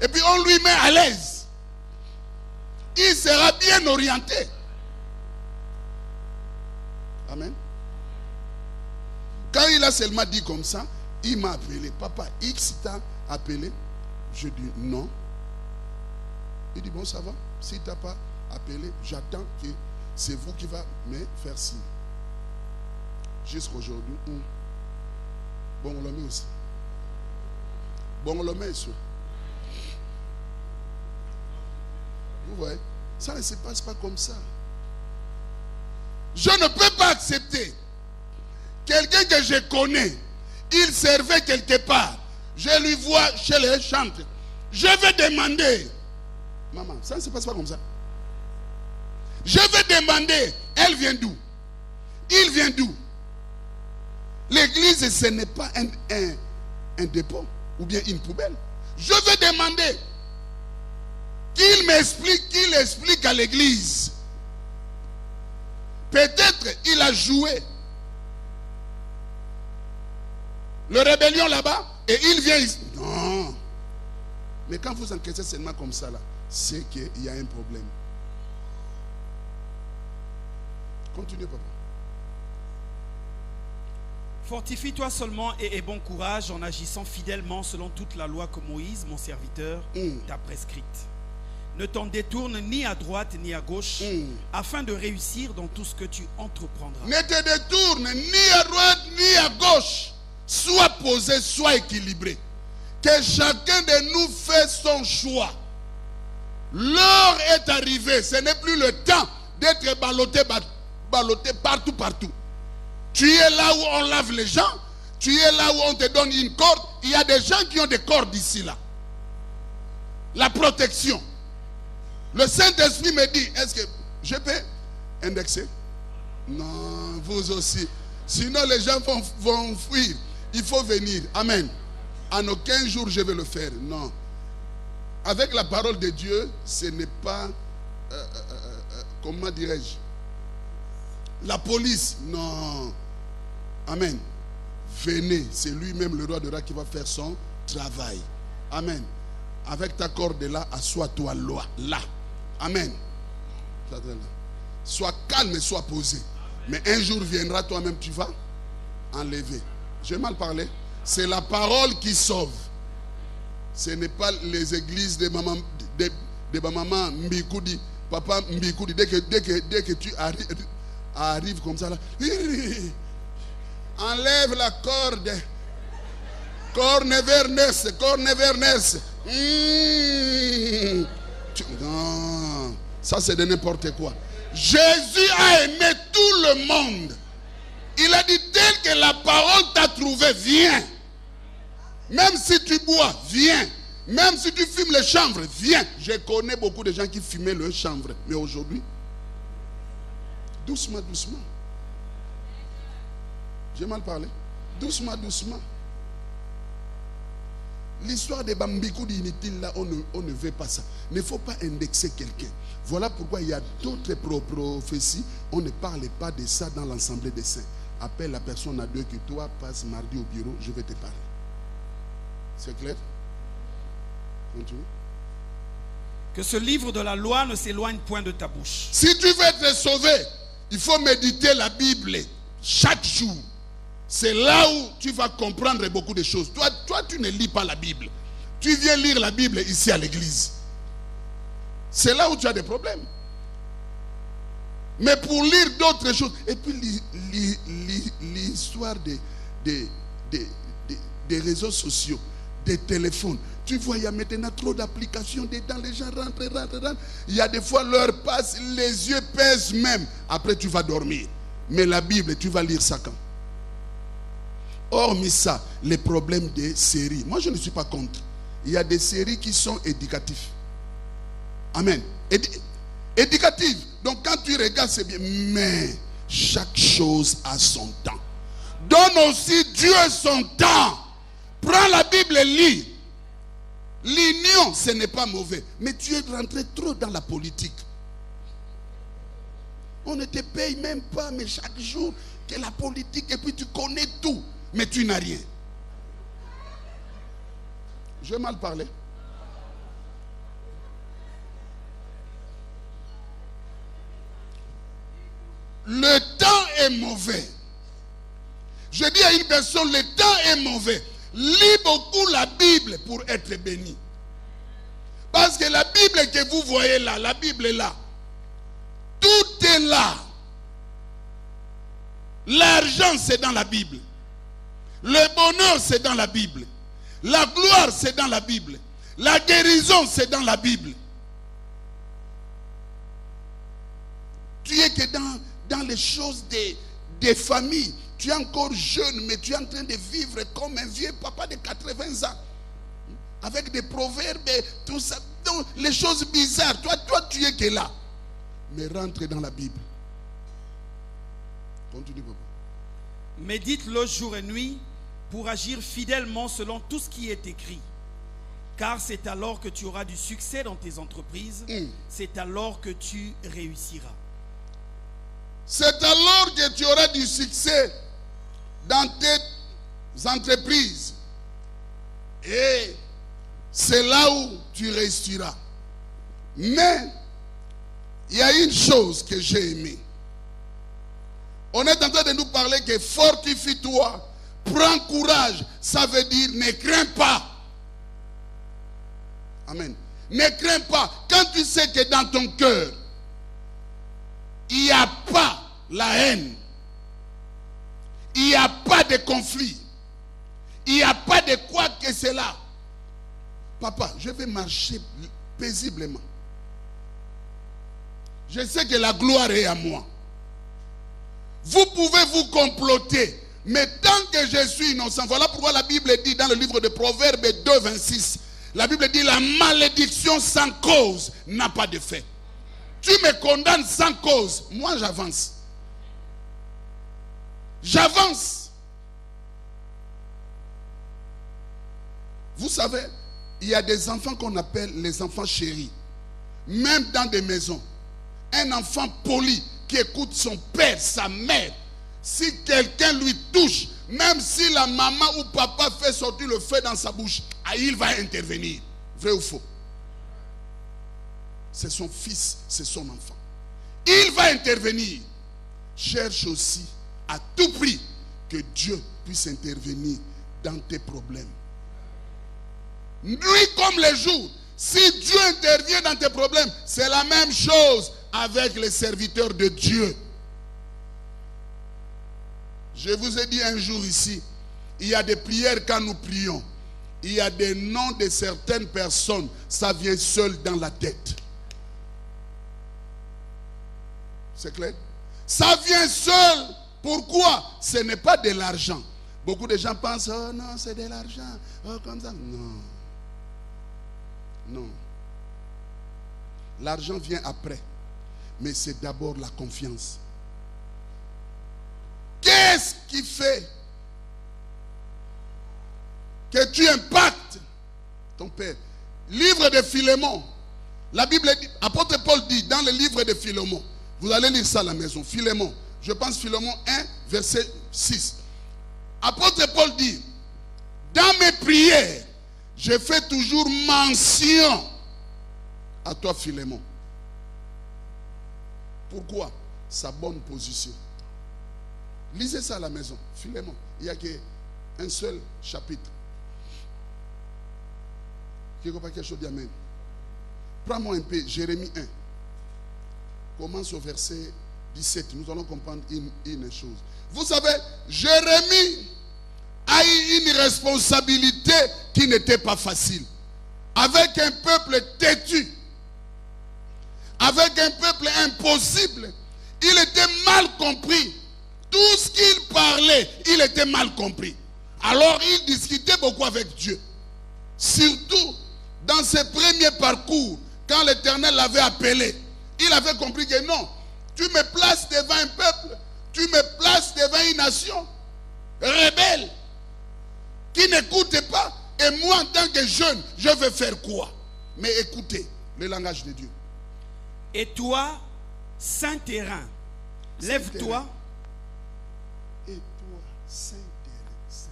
Et puis on lui met à l'aise. Il sera bien orienté. Amen. Quand il a seulement dit comme ça, il m'a appelé. Papa, X t'a appelé. Je dis non. Il dit bon, ça va. Si tu n'as pas appelé, j'attends que c'est vous qui va me faire signe. Jusqu'aujourd'hui. Bon, on le met aussi. Bon, on le met aussi. Vous voyez, ça ne se passe pas comme ça. Je ne peux pas accepter quelqu'un que je connais, il servait quelque part, je lui vois chez les chantres, je vais demander, maman, ça ne se passe pas comme ça. Je vais demander, elle vient d'où? Il vient d'où? L'église, ce n'est pas un dépôt. ou bien une poubelle. Je vais demander qu'il m'explique, qu'il explique à l'église. Peut-être il a joué le rébellion là-bas et il vient ici. Non. Mais quand vous enquêtez seulement comme ça là, c'est qu'il y a un problème. Continue, papa. Fortifie-toi seulement et aie bon courage en agissant fidèlement selon toute la loi que Moïse, mon serviteur, t'a prescrite. Ne t'en détourne ni à droite ni à gauche, afin de réussir dans tout ce que tu entreprendras. Ne te détourne ni à droite ni à gauche. Sois posé, sois équilibré. Que chacun de nous fasse son choix. L'heure est arrivée. Ce n'est plus le temps d'être ballotté partout. Tu es là où on lave les gens. Tu es là où on te donne une corde. Il y a des gens qui ont des cordes ici là. La protection. Le Saint-Esprit me dit, est-ce que je peux indexer? Non, vous aussi. Sinon les gens vont fuir. Il faut venir. Amen. En aucun jour je vais le faire. Non. Avec la parole de Dieu, ce n'est pas, comment dirais-je, la police. Non. Amen. Venez. C'est lui-même le roi de roi qui va faire son travail. Amen. Avec ta corde là, assois-toi là. Amen. Sois calme et sois posé. Mais un jour viendra, toi-même tu vas enlever. J'ai mal parlé. C'est la parole qui sauve. Ce n'est pas les églises de maman Mbikoudi. Papa Mbikoudi, dès que tu arrives comme ça là, enlève la corde. Cornevernes. Non, ça c'est de n'importe quoi. Jésus a aimé tout le monde. Il a dit, tel que la parole t'a trouvé, viens. Même si tu bois, viens. Même si tu fumes le chanvre, viens. Je connais beaucoup de gens qui fumaient le chanvre. Mais aujourd'hui, doucement. J'ai mal parlé. Doucement. L'histoire des Bambikoudi inutiles là, on ne veut pas ça. Il ne faut pas indexer quelqu'un. Voilà pourquoi il y a d'autres prophéties. On ne parle pas de ça dans l'assemblée des saints. Appelle la personne à deux que toi, passe mardi au bureau, je vais te parler. C'est clair? Continue. Que ce livre de la loi ne s'éloigne point de ta bouche. Si tu veux être sauvé, il faut méditer la Bible chaque jour. C'est là où tu vas comprendre beaucoup de choses. Toi, tu ne lis pas la Bible. Tu viens lire la Bible ici à l'église. C'est là où tu as des problèmes. Mais pour lire d'autres choses, et puis l'histoire des réseaux sociaux, des téléphones. Tu vois, il y a maintenant trop d'applications dedans. Les gens rentrent. Il y a des fois, l'heure passe, les yeux pèsent même. Après, tu vas dormir. Mais la Bible, tu vas lire ça quand? Hormis ça, les problèmes des séries. Moi, je ne suis pas contre. Il y a des séries qui sont éducatives. Amen. Éducatives. Donc, quand tu regardes, c'est bien. Mais chaque chose a son temps. Donne aussi Dieu son temps. Prends la Bible et lis. L'union, ce n'est pas mauvais. Mais tu es rentré trop dans la politique. On ne te paye même pas, mais chaque jour, que la politique, et puis tu connais tout. Mais tu n'as rien. Je vais mal parler. Le temps est mauvais. Je dis à une personne, le temps est mauvais. Lis beaucoup la Bible pour être béni. Parce que la Bible que vous voyez là, la Bible est là. Tout est là. L'argent, c'est dans la Bible. Le bonheur, c'est dans la Bible. La gloire, c'est dans la Bible. La guérison, c'est dans la Bible. Tu es que dans les choses des familles. Tu es encore jeune, mais tu es en train de vivre comme un vieux papa de 80 ans. Avec des proverbes, tout ça. Donc, les choses bizarres. Toi, tu es que là. Mais rentre dans la Bible. Continue, papa. Médite-le jour et nuit, pour agir fidèlement selon tout ce qui est écrit. Car c'est alors que tu auras du succès dans tes entreprises. C'est alors que tu réussiras. C'est alors que tu auras du succès dans tes entreprises. Et c'est là où tu réussiras. Mais il y a une chose que j'ai aimée. On est en train de nous parler que fortifie-toi, prends courage. Ça veut dire ne crains pas. Amen. Ne crains pas. Quand tu sais que dans ton cœur, il n'y a pas la haine, il n'y a pas de conflit, il n'y a pas de quoi que cela. Papa, je vais marcher paisiblement. Je sais que la gloire est à moi. Vous pouvez vous comploter, mais tant que je suis innocent, voilà pourquoi la Bible dit dans le livre de Proverbes 2, 26, la Bible dit la malédiction sans cause n'a pas de fait. Tu me condamnes sans cause, moi j'avance. J'avance. Vous savez, il y a des enfants qu'on appelle les enfants chéris. Même dans des maisons. Un enfant poli qui écoute son père, sa mère. Si quelqu'un lui touche, même si la maman ou papa fait sortir le feu dans sa bouche, il va intervenir. Vrai ou faux? C'est son fils, c'est son enfant. Il va intervenir. Cherche aussi à tout prix que Dieu puisse intervenir dans tes problèmes. Nuit comme les jours, si Dieu intervient dans tes problèmes, c'est la même chose avec les serviteurs de Dieu. Je vous ai dit un jour ici, il y a des prières quand nous prions. Il y a des noms de certaines personnes, ça vient seul dans la tête. C'est clair? Ça vient seul. Pourquoi? Ce n'est pas de l'argent. Beaucoup de gens pensent, oh non, c'est de l'argent. Oh, comme ça. Non. Non. L'argent vient après. Mais c'est d'abord la confiance. Qu'est-ce qui fait que tu impactes ton père? Livre de Philémon. La Bible dit, apôtre Paul dit dans le livre de Philémon, vous allez lire ça à la maison, Philémon. Je pense Philémon 1, verset 6. Apôtre Paul dit, dans mes prières, je fais toujours mention à toi, Philémon. Pourquoi? Sa bonne position. Lisez ça à la maison, Philémon. Il n'y a qu'un seul chapitre. Qui comprend quelque chose d'Amen? Prends-moi un peu, Jérémie 1. Commence au verset 17. Nous allons comprendre une chose. Vous savez, Jérémie a eu une responsabilité qui n'était pas facile. Avec un peuple têtu, avec un peuple impossible, il était mal compris. Tout ce qu'il parlait, il était mal compris. Alors il discutait beaucoup avec Dieu. Surtout dans ses premiers parcours, quand l'Éternel l'avait appelé, il avait compris que non, tu me places devant un peuple, tu me places devant une nation rebelle, qui n'écoute pas. Et moi, en tant que jeune, je vais faire quoi? Mais écoutez le langage de Dieu. Et toi, saint terrain, lève-toi. Et toi, saint terrain,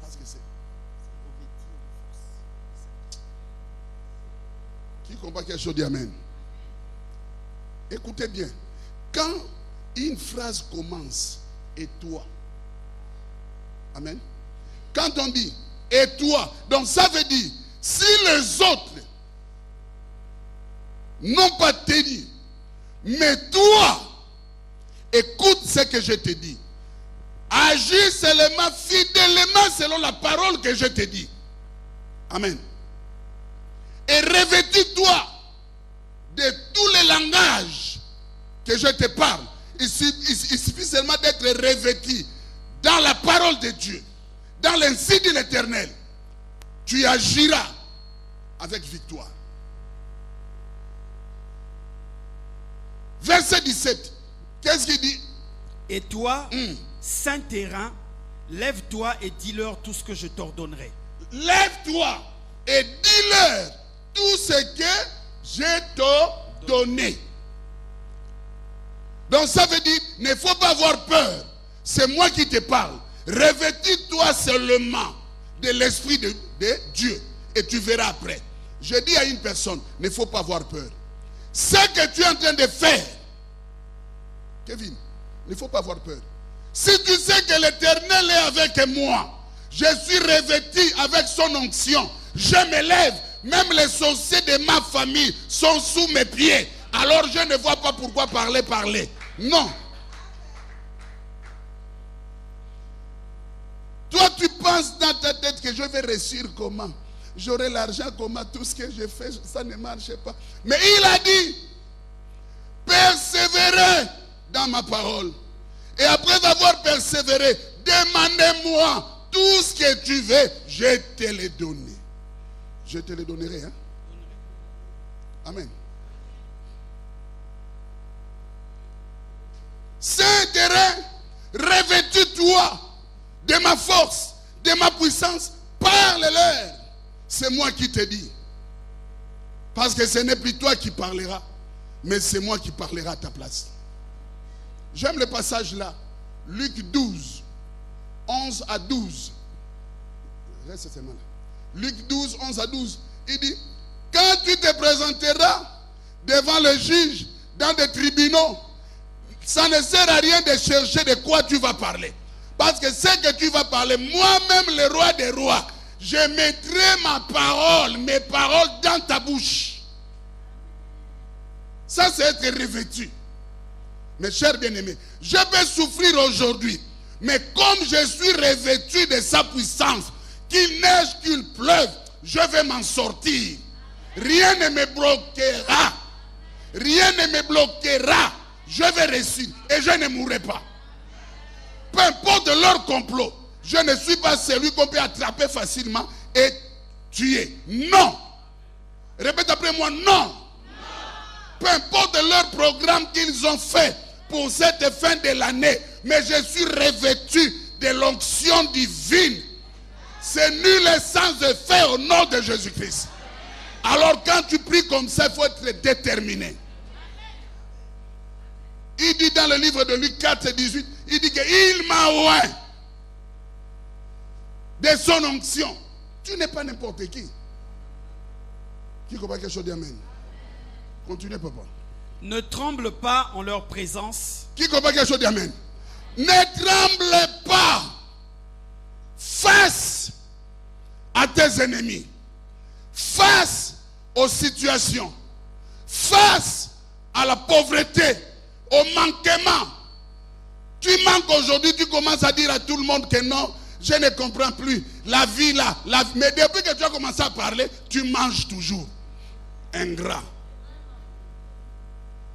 parce que c'est qui comprend quelque chose d'Amen? Écoutez bien. Quand une phrase commence, et toi, Amen. Quand on dit, et toi, donc ça veut dire, si les autres n'ont pas tenu, mais toi, écoute ce que je te dis. Agis seulement, fidèlement selon la parole que je te dis. Amen. Et revêtis-toi de tous les langages que je te parle. Il suffit seulement d'être revêtu dans la parole de Dieu, dans l'insigne de l'Éternel. Tu agiras avec victoire. Verset 17. Qu'est-ce qu'il dit? Et toi, saint terrain, Lève-toi et dis-leur tout ce que je t'ordonnerai. Lève-toi et dis-leur tout ce que je t'ai donné. Donc ça veut dire, il ne faut pas avoir peur. C'est moi qui te parle. Revêtis-toi seulement de l'Esprit de Dieu. Et tu verras après. Je dis à une personne, il ne faut pas avoir peur. Ce que tu es en train de faire, Kevin, il ne faut pas avoir peur. Si tu sais que l'Éternel est avec moi, je suis revêtu avec son onction, je me lève, même les sorciers de ma famille sont sous mes pieds. Alors je ne vois pas pourquoi parler. Non. Toi, tu penses dans ta tête que je vais réussir comment? J'aurai l'argent comment? Tout ce que je fais, ça ne marche pas. Mais il a dit, persévérez dans ma parole. Et après avoir persévéré, demandez-moi tout ce que tu veux, je te le donne. Je te le donnerai. Hein? Amen. Saint-Terrain, revêtis-toi de ma force, de ma puissance, parle-leur. C'est moi qui te dis. Parce que ce n'est plus toi qui parleras, mais c'est moi qui parlerai à ta place. J'aime le passage là. Luc 12, 11 à 12. Reste seulement là. Luc 12, 11 à 12. Il dit, quand tu te présenteras devant le juge dans des tribunaux, ça ne sert à rien de chercher de quoi tu vas parler. Parce que ce que tu vas parler, moi-même le roi des rois, je mettrai mes paroles dans ta bouche. Ça c'est être revêtu. Mes chers bien-aimés, je peux souffrir aujourd'hui, mais comme je suis revêtu de sa puissance, qu'il neige, qu'il pleuve, je vais m'en sortir. Rien ne me bloquera. Rien ne me bloquera. Je vais réussir et je ne mourrai pas. Peu importe leur complot, je ne suis pas celui qu'on peut attraper facilement et tuer. Non. Répète après moi, non. Peu importe leur programme qu'ils ont fait pour cette fin de l'année, mais je suis revêtu de l'onction divine. C'est nul et sans effet au nom de Jésus-Christ. Alors quand tu pries comme ça, il faut être déterminé. Il dit dans le livre de Luc 4, 18, il dit qu'il m'a oint de son onction. Tu n'es pas n'importe qui. Qui comprend quelque chose d'Amen? Continuez, papa. Ne tremble pas en leur présence. Qui comprend quelque chose d'Amen? Ne tremble pas face à tes ennemis, face aux situations, face à la pauvreté, au manquement. Tu manques aujourd'hui, tu commences à dire à tout le monde que non, je ne comprends plus. La vie là, mais depuis que tu as commencé à parler, tu manges toujours. Ingrat.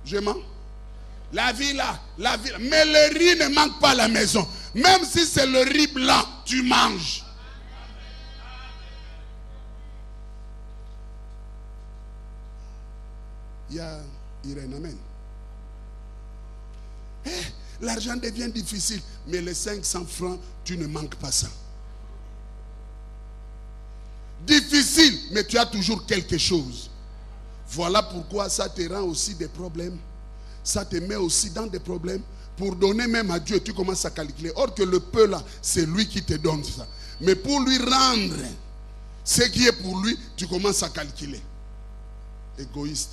Je mens. La vie là, mais le riz ne manque pas à la maison. Même si c'est le riz blanc, tu manges. Il y a Irène, amen. L'argent devient difficile, mais les 500 francs, tu ne manques pas ça. Difficile, mais tu as toujours quelque chose. Voilà pourquoi ça te rend aussi des problèmes. Ça te met aussi dans des problèmes. Pour donner même à Dieu, tu commences à calculer. Or que le peu là, c'est lui qui te donne ça. Mais pour lui rendre ce qui est pour lui, tu commences à calculer. Égoïste.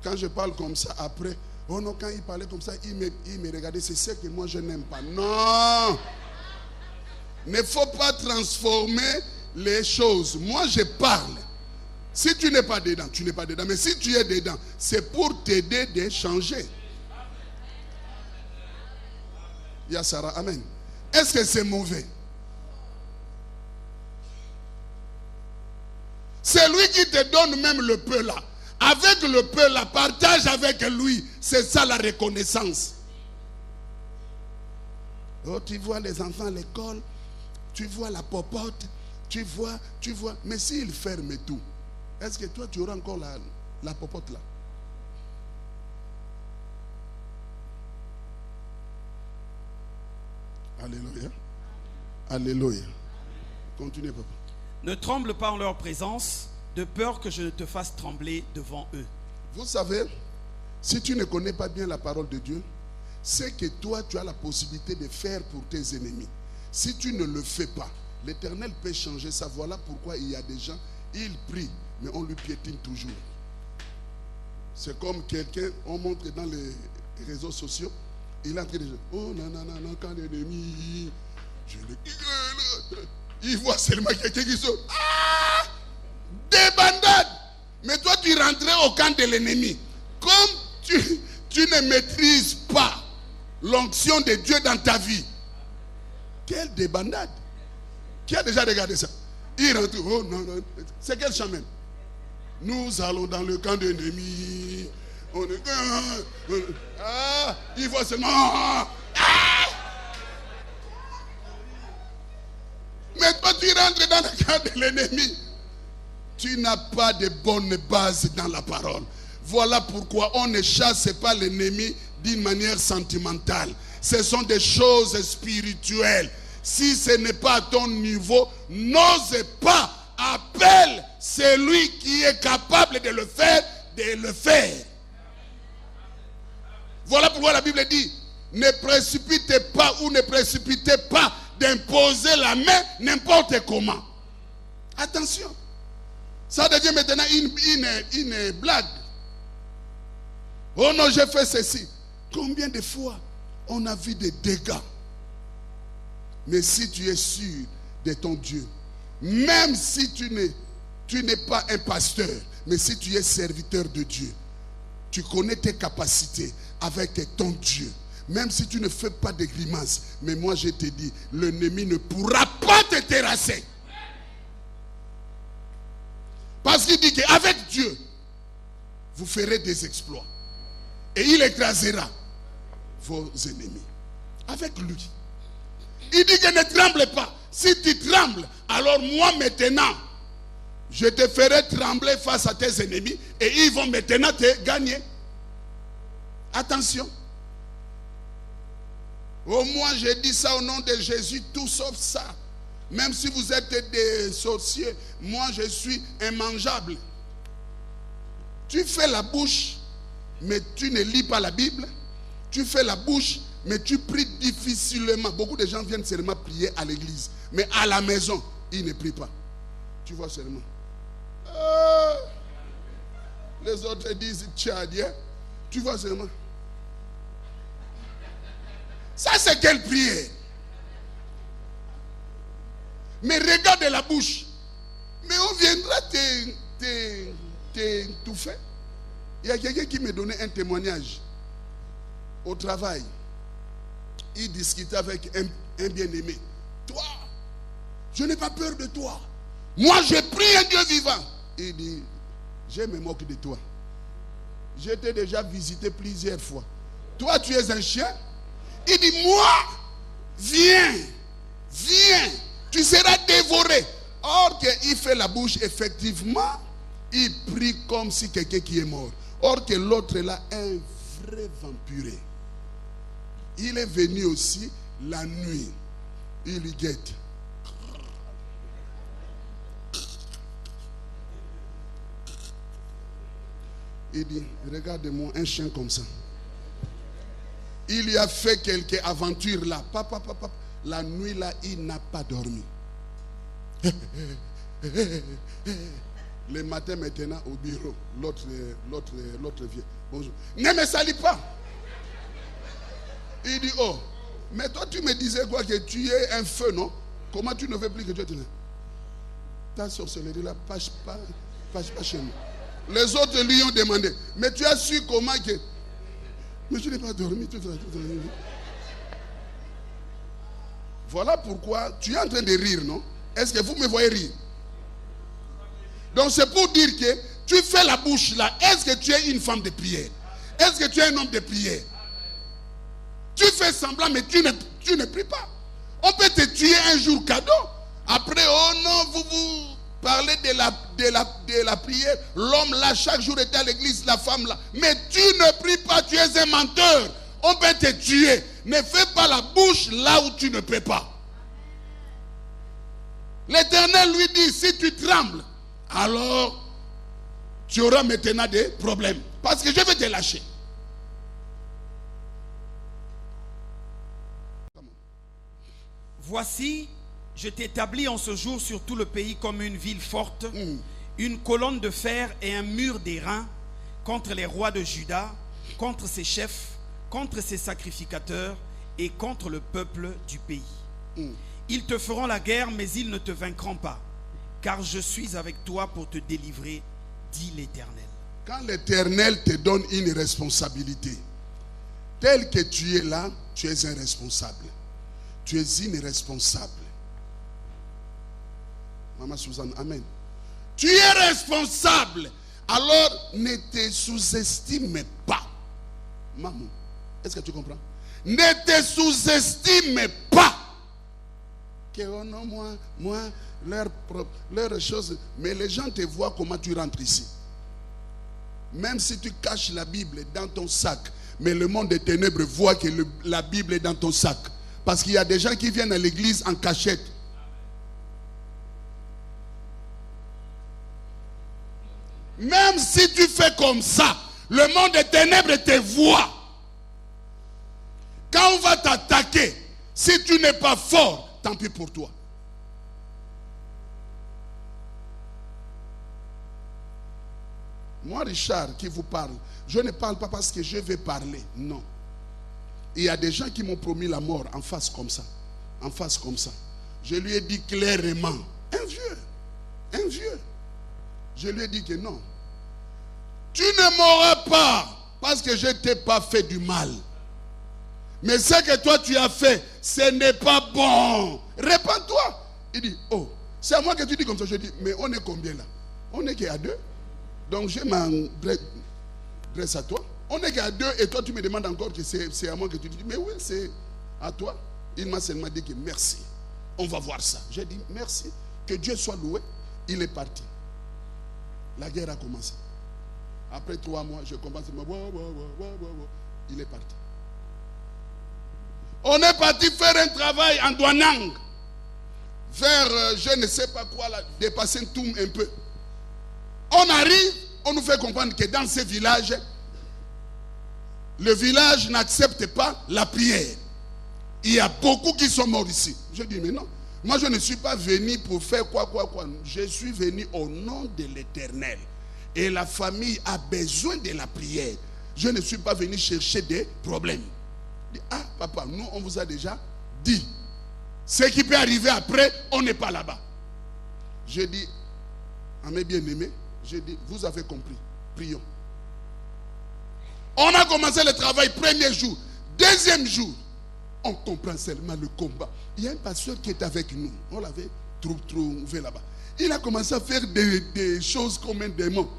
Quand je parle comme ça, après, oh non, quand il parlait comme ça, il me regardait, c'est ce que moi je n'aime pas. Non! Il ne faut pas transformer les choses. Moi je parle. Si tu n'es pas dedans, tu n'es pas dedans. Mais si tu es dedans, c'est pour t'aider de changer. Il y a Sarah, amen. Est-ce que c'est mauvais? C'est lui qui te donne même le peu là. Avec le peu là, partage avec lui. C'est ça la reconnaissance. Oh, tu vois les enfants à l'école, tu vois la popote, tu vois. Mais s'il ferme tout, est-ce que toi tu auras encore la popote là? Alléluia. Alléluia. Continuez, papa. Ne tremble pas en leur présence, de peur que je ne te fasse trembler devant eux. Vous savez, si tu ne connais pas bien la parole de Dieu, c'est que toi, tu as la possibilité de faire pour tes ennemis. Si tu ne le fais pas, l'Éternel peut changer ça. Voilà pourquoi il y a des gens, ils prient, mais on lui piétine toujours. C'est comme quelqu'un, on montre dans les réseaux sociaux, il est en train de dire, oh non, non, non, non, quand l'ennemi, je le... Il voit seulement quelqu'un qui saute. Ah! Des bandades! Mais toi, tu rentrais au camp de l'ennemi. Comme tu ne maîtrises pas l'onction de Dieu dans ta vie. Quelle débandade! Qui a déjà regardé ça? Il rentre, oh non, non. C'est quel chant même? Nous allons dans le camp de l'ennemi. On est... Ah! Il voit seulement... Ah! Mais toi, tu rentres dans le camp de l'ennemi. Tu n'as pas de bonnes bases dans la parole. Voilà pourquoi on ne chasse pas l'ennemi d'une manière sentimentale. Ce sont des choses spirituelles. Si ce n'est pas à ton niveau, n'ose pas. Appelle celui qui est capable de le faire, de le faire. Voilà pourquoi la Bible dit, ne précipitez pas ou ne précipitez pas d'imposer la main n'importe comment. Attention. Ça devient maintenant une blague. Oh non, j'ai fait ceci. Combien de fois on a vu des dégâts? Mais si tu es sûr de ton Dieu, même si tu n'es pas un pasteur, mais si tu es serviteur de Dieu, tu connais tes capacités avec ton Dieu. Même si tu ne fais pas de grimaces, mais moi je te dis, l'ennemi ne pourra pas te terrasser. Parce qu'il dit qu'avec Dieu, vous ferez des exploits. Et il écrasera vos ennemis. Avec lui. Il dit que ne tremble pas. Si tu trembles, alors moi maintenant, je te ferai trembler face à tes ennemis et ils vont maintenant te gagner. Attention. Au moins, je dis ça au nom de Jésus, tout sauf ça. Même si vous êtes des sorciers, moi je suis immangeable. Tu fais la bouche, mais tu ne lis pas la Bible. Tu fais la bouche, mais tu pries difficilement. Beaucoup de gens viennent seulement prier à l'église. Mais à la maison, ils ne prient pas. Tu vois seulement. Les autres disent tchadien. Tu vois seulement. Ça c'est quelle prière? Mais regarde la bouche. Mais on viendra t'étouffer. Il y a quelqu'un qui me donnait un témoignage. Au travail. Il discutait avec un bien-aimé. Toi, je n'ai pas peur de toi. Moi, je prie un Dieu vivant. Il dit, je me moque de toi. Je t'ai déjà visité plusieurs fois. Toi, tu es un chien. Il dit, moi, viens, viens, tu seras dévoré. Or, il fait la bouche, effectivement, il prie comme si quelqu'un qui est mort. Or, que l'autre est là, un vrai vampiré. Il est venu aussi la nuit. Il lui guette. Il dit, regarde-moi un chien comme ça. Il lui a fait quelques aventures là. Papa, la nuit là, il n'a pas dormi. Le matin maintenant au bureau, l'autre vient. Bonjour. Ne me salis pas. Il dit, oh, mais toi tu me disais quoi, que tu es un feu, non? Comment tu ne veux plus que Dieu te dise? Ta sorcellerie là, passe pas chez nous. Les autres lui ont demandé, mais tu as su comment que... Mais je n'ai pas dormi toute la nuit. Voilà pourquoi tu es en train de rire, non? Est-ce que vous me voyez rire? Donc c'est pour dire que tu fais la bouche là. Est-ce que tu es une femme de prière? Est-ce que tu es un homme de prière? Tu fais semblant, mais tu ne pries pas. On peut te tuer un jour cadeau. Après, oh non, vous parlez de la prière. L'homme là, chaque jour était à l'église, la femme là. Mais tu ne pries pas, tu es un menteur. on peut te tuer. Ne fais pas la bouche là où tu ne peux pas. L'Éternel lui dit, si tu trembles, alors tu auras maintenant des problèmes. Parce que je vais te lâcher. Voici, je t'établis en ce jour sur tout le pays comme une ville forte, une colonne de fer et un mur d'airain contre les rois de Juda, contre ses chefs, contre ses sacrificateurs et contre le peuple du pays. Ils te feront la guerre, mais ils ne te vaincront pas, car je suis avec toi pour te délivrer, dit l'Éternel. Quand l'Éternel te donne une responsabilité, tel que tu es là, tu es un responsable. Tu es une responsable. Maman Suzanne, amen. Tu es responsable. Alors ne te sous-estime pas. Maman, est-ce que tu comprends? Ne te sous-estime pas. Que oh non, moi, leur chose. Mais les gens te voient comment tu rentres ici. Même si tu caches la Bible dans ton sac, mais le monde des ténèbres voit que la Bible est dans ton sac. Parce qu'il y a des gens qui viennent à l'église en cachette. Même si tu fais comme ça, le monde des ténèbres te voit. Quand on va t'attaquer, si tu n'es pas fort, tant pis pour toi. Moi, Richard, qui vous parle, je ne parle pas parce que je vais parler. Non. Il y a des gens qui m'ont promis la mort en face comme ça. En face comme ça. Je lui ai dit clairement, un vieux. Je lui ai dit que non. Tu ne mourras pas parce que je ne t'ai pas fait du mal. Mais ce que toi tu as fait, ce n'est pas bon. Répands-toi. Il dit, oh, c'est à moi que tu dis comme ça. Je dis, mais on est combien là? On est qu'à 2. Donc je m'adresse à toi. On est qu'à 2 et toi tu me demandes encore que c'est à moi que tu dis. Mais oui, c'est à toi. Il m'a seulement dit que merci. On va voir ça. J'ai dit merci. Que Dieu soit loué. Il est parti. La guerre a commencé. Après 3 mois, je commence à me il est parti. On est parti faire un travail en Douanang. Vers, je ne sais pas quoi, là, dépasser tout un peu. On arrive, on nous fait comprendre que dans ces villages, le village n'accepte pas la prière. Il y a beaucoup qui sont morts ici. Je dis, mais non. Moi, je ne suis pas venu pour faire quoi. Je suis venu au nom de l'Éternel. Et la famille a besoin de la prière. Je ne suis pas venu chercher des problèmes. Je dis, ah, papa, nous, on vous a déjà dit. Ce qui peut arriver après, on n'est pas là-bas. Je dis, à mes bien-aimés, je dis, vous avez compris. Prions. On a commencé le travail premier jour. Deuxième jour, on comprend seulement le combat. Il y a un pasteur qui est avec nous. On l'avait trouvé là-bas. Il a commencé à faire des choses comme un démon.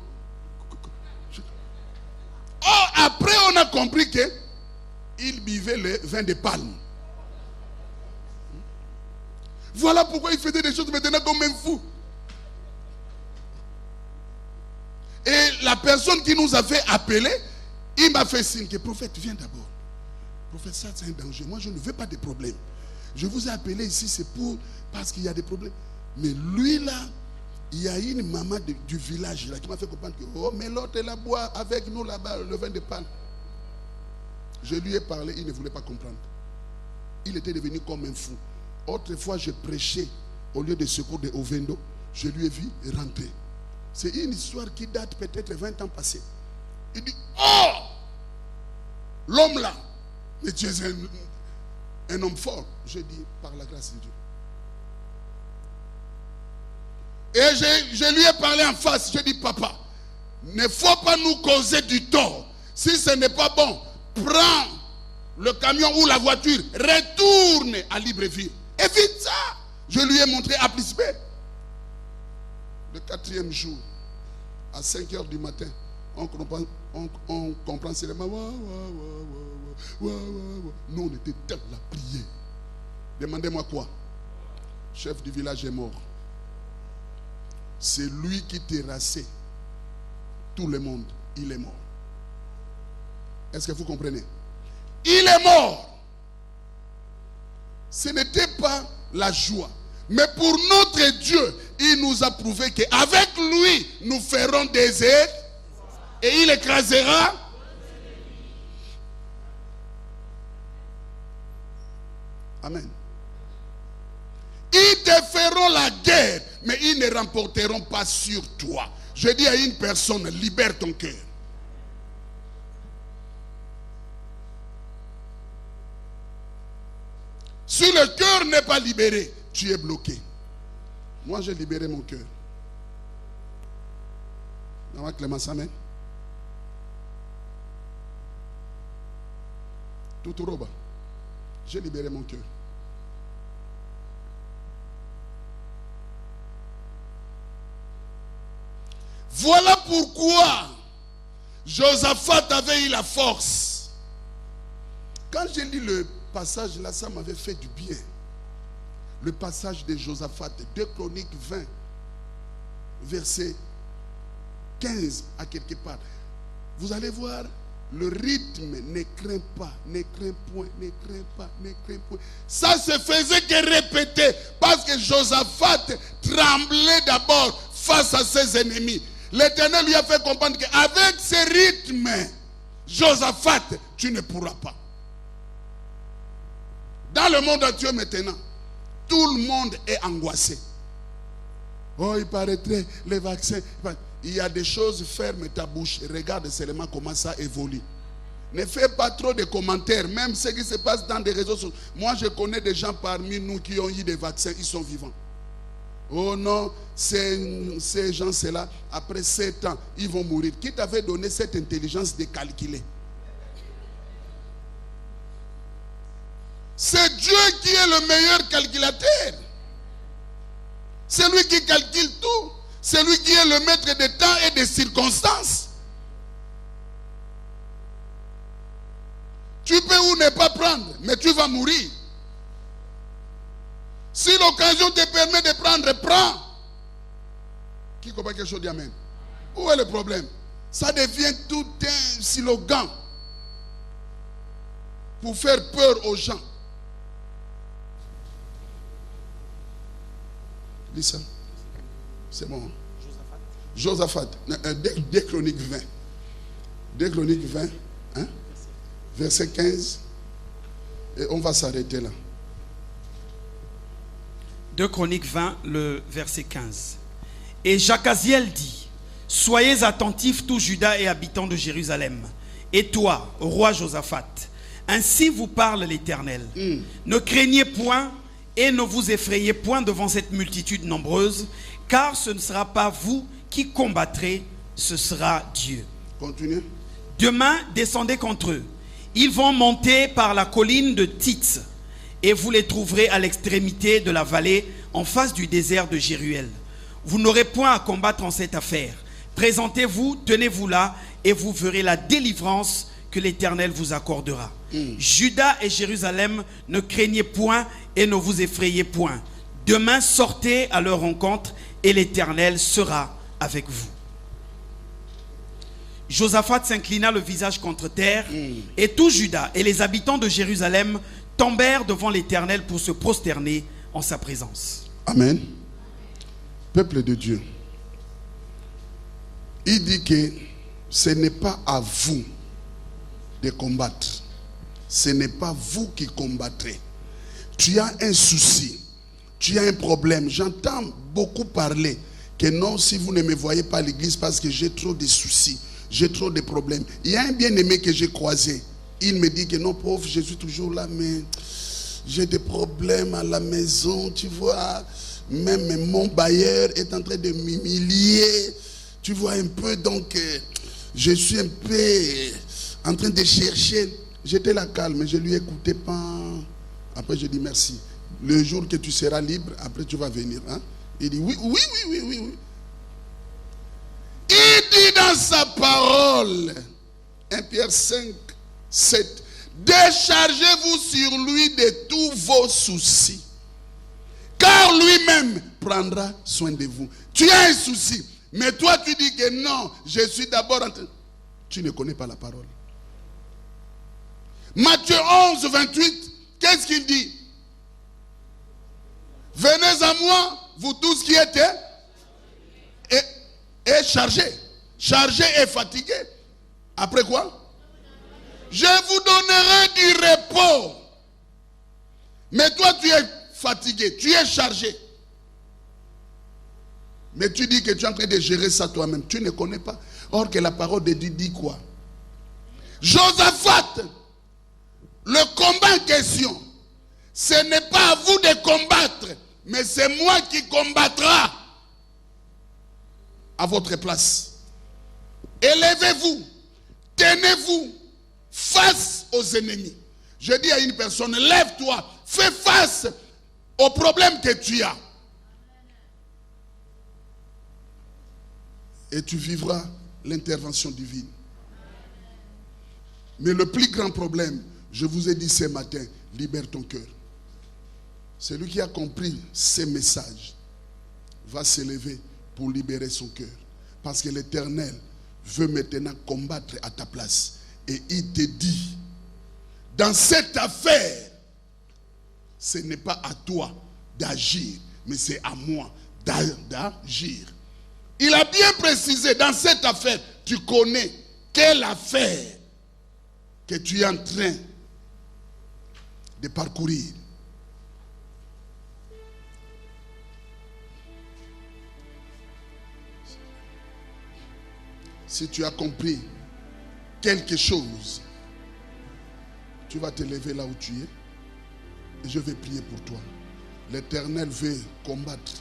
Oh, après, on a compris qu'il buvait le vin de palme. Voilà pourquoi il faisait des choses maintenant comme un fou. Et la personne qui nous a fait appeler, il m'a fait signe que prophète, viens d'abord. Prophète, ça c'est un danger. Moi, je ne veux pas de problème. Je vous ai appelé ici, c'est parce qu'il y a des problèmes. Mais lui là, il y a une maman du village là qui m'a fait comprendre que, oh, mais l'autre elle a boit avec nous là-bas, le vin de palme. Je lui ai parlé, il ne voulait pas comprendre. Il était devenu comme un fou. Autrefois, je prêchais au lieu de secours de Ovendo. Je lui ai vu rentrer. C'est une histoire qui date peut-être 20 ans passés. Il dit, oh, l'homme là, mais tu es un homme fort. Je dis, par la grâce de Dieu. Et je lui ai parlé en face. Je dis, papa, ne faut pas nous causer du tort. Si ce n'est pas bon, prends le camion ou la voiture, retourne à Libreville. Évite ça. Je lui ai montré à plus B. Le 4e jour, à 5 h du matin, on comprend seulement. Nous, on était dans la prière. Demandez-moi quoi? Chef du village est mort. C'est lui qui terrassait tout le monde. Il est mort. Est-ce que vous comprenez? il est mort. Ce n'était pas la joie. Mais pour notre Dieu, il nous a prouvé qu'avec lui, nous ferons des aides et il écrasera. Amen. Ils te feront la guerre, mais ils ne remporteront pas sur toi. Je dis à une personne, libère ton cœur. Si le cœur n'est pas libéré, tu es bloqué. Moi, j'ai libéré mon cœur. Maman Clémence, amen. Tout roba. J'ai libéré mon cœur. Voilà pourquoi Josaphat avait eu la force. Quand j'ai lu le passage là, ça m'avait fait du bien. Le passage de Josaphat, 2 Chroniques 20, verset 15 à quelque part. Vous allez voir, le rythme ne craint pas, ne craint point, ne craint pas, ne craint point. Ça se faisait que répéter parce que Josaphat tremblait d'abord face à ses ennemis. L'Éternel lui a fait comprendre qu'avec ce rythme, Josaphat, tu ne pourras pas. Dans le monde entier maintenant, tout le monde est angoissé. Oh, il paraîtrait, les vaccins. Il y a des choses, ferme ta bouche. Regarde seulement comment ça évolue. Ne fais pas trop de commentaires, même ce qui se passe dans des réseaux sociaux. Moi, je connais des gens parmi nous qui ont eu des vaccins, ils sont vivants. Oh non, ces gens-là, après 7 ans, ils vont mourir. Qui t'avait donné cette intelligence de calculer? C'est Dieu qui est le meilleur calculateur. C'est lui qui calcule tout. C'est lui qui est le maître des temps et des circonstances. Tu peux ou ne pas prendre, mais tu vas mourir. Si l'occasion te permet de prendre, prends. Qui comprend quelque chose d'Amen? Où est le problème? Ça devient tout un slogan pour faire peur aux gens. Dis ça. C'est bon. Josaphat. 2 Chroniques 20. 2 Chroniques 20. Hein? Verset 15. Et on va s'arrêter là. 2 Chroniques 20, le verset 15. Et Jacaziel dit: soyez attentifs, tous Juda et habitants de Jérusalem. Et toi, roi Josaphat, ainsi vous parle l'Éternel. Ne craignez point et ne vous effrayez point devant cette multitude nombreuse, car ce ne sera pas vous qui combattrez, ce sera Dieu. Continuez. Demain, descendez contre eux. Ils vont monter par la colline de Titz, et vous les trouverez à l'extrémité de la vallée, en face du désert de Jéruel. Vous n'aurez point à combattre en cette affaire. Présentez-vous, tenez-vous là, et vous verrez la délivrance que l'Éternel vous accordera. Juda et Jérusalem, ne craignez point et ne vous effrayez point. Demain, sortez à leur rencontre, et l'Éternel sera avec vous. Josaphat s'inclina le visage contre terre, et tout Juda et les habitants de Jérusalem tombèrent devant l'Éternel pour se prosterner en sa présence. Amen. Peuple de Dieu, il dit que ce n'est pas à vous de combattre. Ce n'est pas vous qui combattrez. Tu as un souci, tu as un problème. J'entends beaucoup parler que non, si vous ne me voyez pas à l'église parce que j'ai trop de soucis, j'ai trop de problèmes. Il y a un bien-aimé que j'ai croisé. Il me dit que non, pauvre, je suis toujours là, mais j'ai des problèmes à la maison, tu vois. Même mon bailleur est en train de m'humilier. Tu vois un peu, donc je suis un peu en train de chercher. J'étais là calme, je lui écoutais pas. Après, je dis merci. Le jour que tu seras libre, après tu vas venir. Hein? Il dit oui. Il dit dans sa parole, 1 Pierre 5, 7, déchargez-vous sur lui de tous vos soucis, car lui-même prendra soin de vous. Tu as un souci, mais toi tu dis que non, je suis d'abord en train. Tu ne connais pas la parole. Matthieu 11, 28, qu'est-ce qu'il dit? Venez à moi, vous tous qui êtes et chargés. Chargés et fatigués. Après quoi? Je vous donnerai du repos. Mais toi, tu es fatigué, tu es chargé. Mais tu dis que tu es en train de gérer ça toi-même. Tu ne connais pas. Or que la parole de Dieu dit quoi? Josaphat, le combat en question, ce n'est pas à vous de combattre, mais c'est moi qui combattra à votre place. Élevez-vous, tenez-vous face aux ennemis. Je dis à une personne, lève-toi, fais face aux problèmes que tu as. Et tu vivras l'intervention divine. Mais le plus grand problème, je vous ai dit ce matin, libère ton cœur. Celui qui a compris ces messages va s'élever pour libérer son cœur. Parce que l'Éternel veut maintenant combattre à ta place. Et il te dit, dans cette affaire, ce n'est pas à toi d'agir, mais c'est à moi d'agir. Il a bien précisé, dans cette affaire, tu connais quelle affaire que tu es en train de parcourir. Si tu as compris quelque chose, tu vas te lever là où tu es et je vais prier pour toi. L'Éternel veut combattre.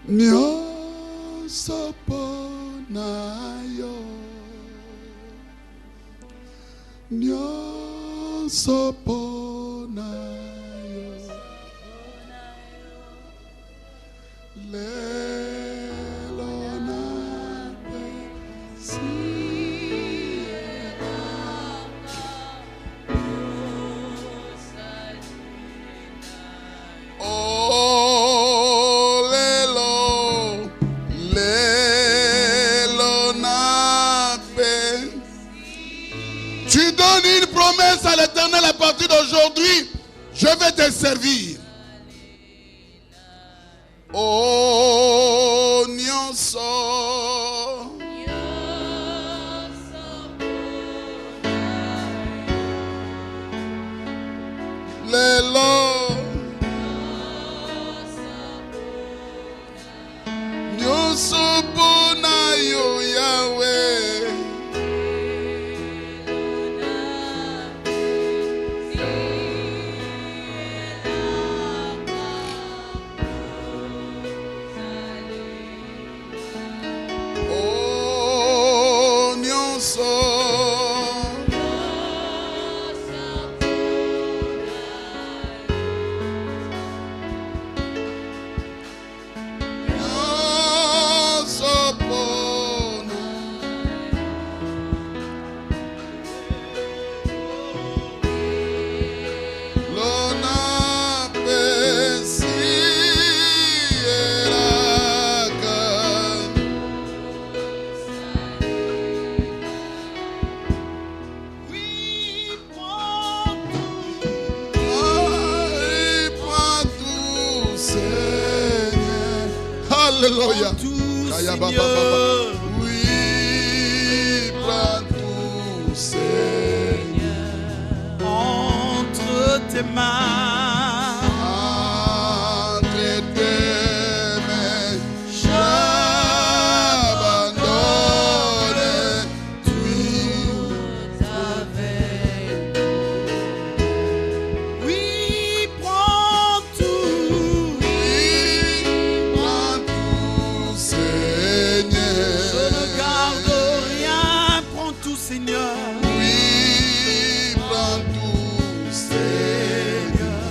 Nyonso pona yo, nyonso pona yo, lelo na pesi. À l'Éternel, à partir d'aujourd'hui, je vais te servir. Oh, nyonso, lelo, nyonso pona yo Yahweh. Alléluia. Oui, prends tout, Seigneur. Entre tes mains, Entre tes mains, j'abandonne tout avec oui, prends tout. oui, prends tout, Seigneur. Je ne garde rien, prends tout, Seigneur. Oui, prends tout, Seigneur.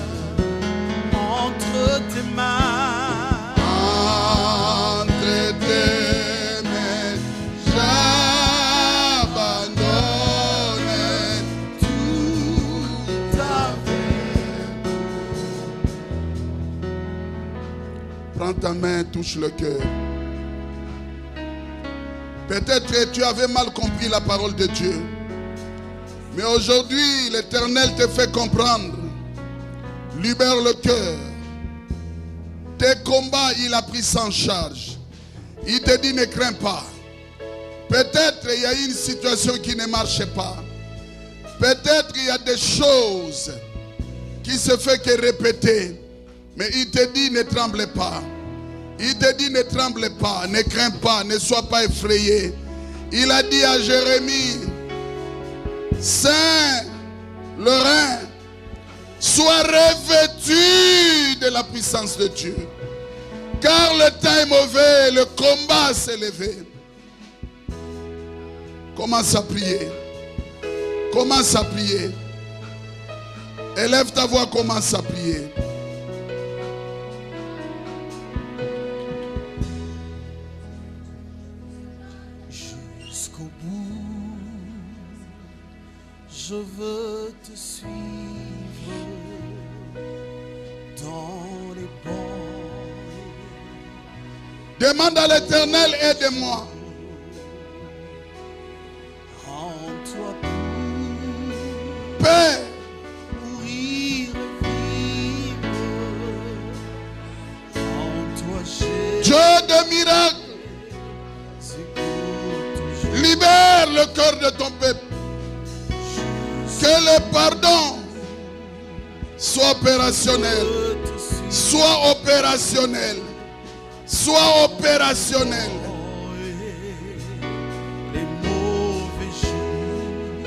Prends ta main, touche le cœur. Peut-être que tu avais mal compris la parole de Dieu. Mais aujourd'hui, l'Éternel te fait comprendre. Libère le cœur. Tes combats, il a pris ça en charge. Il te dit, ne crains pas. Peut-être il y a une situation qui ne marche pas. Peut-être il y a des choses qui se fait que répéter. Mais il te dit, ne tremble pas. Il te dit, ne tremble pas, ne crains pas, ne sois pas effrayé. Il a dit à Jérémie, Saint, le Rhin, sois revêtu de la puissance de Dieu. Car le temps est mauvais, le combat s'est levé. Commence à prier. Commence à prier. Élève ta voix, commence à prier. Jusqu'au bout, je veux te suivre dans les bons. Demande à l'Éternel, aide-moi. En toi Père, mourir et vivre. En toi j'ai Dieu de miracles, libère le cœur de ton peuple. Que le pardon soit opérationnel. Soit opérationnel. Soit opérationnel. les mauvais jours.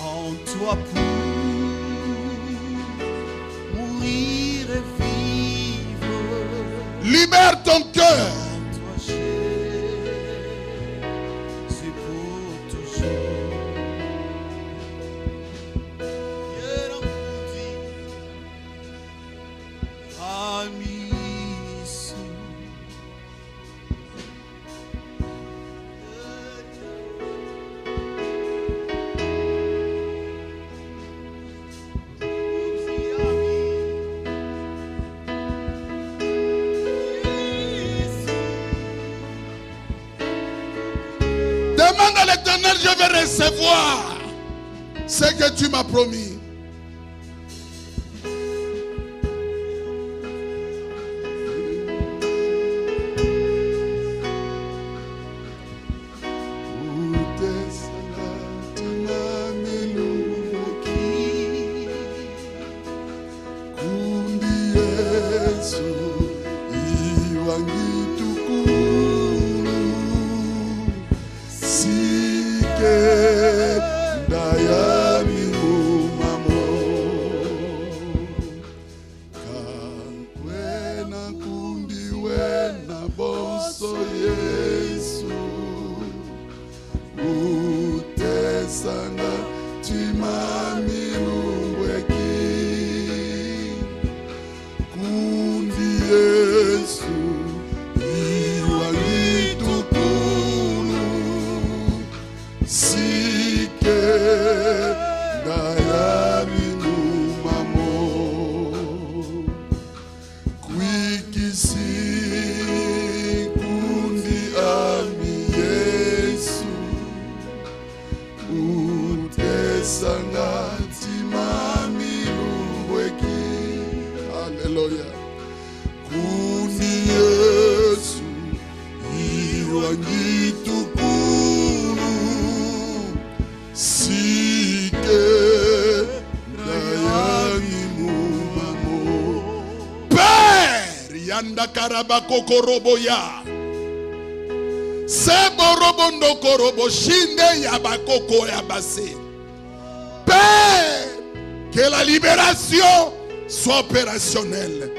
En toi pour mourir et vivre. Libère ton cœur. En toi c'est pour toujours. Demande à l'Éternel, je vais recevoir ce que tu m'as promis. Karabakokoroboya Seborobondo korobo shinde yabakoko yabase. Père, que la libération soit opérationnelle.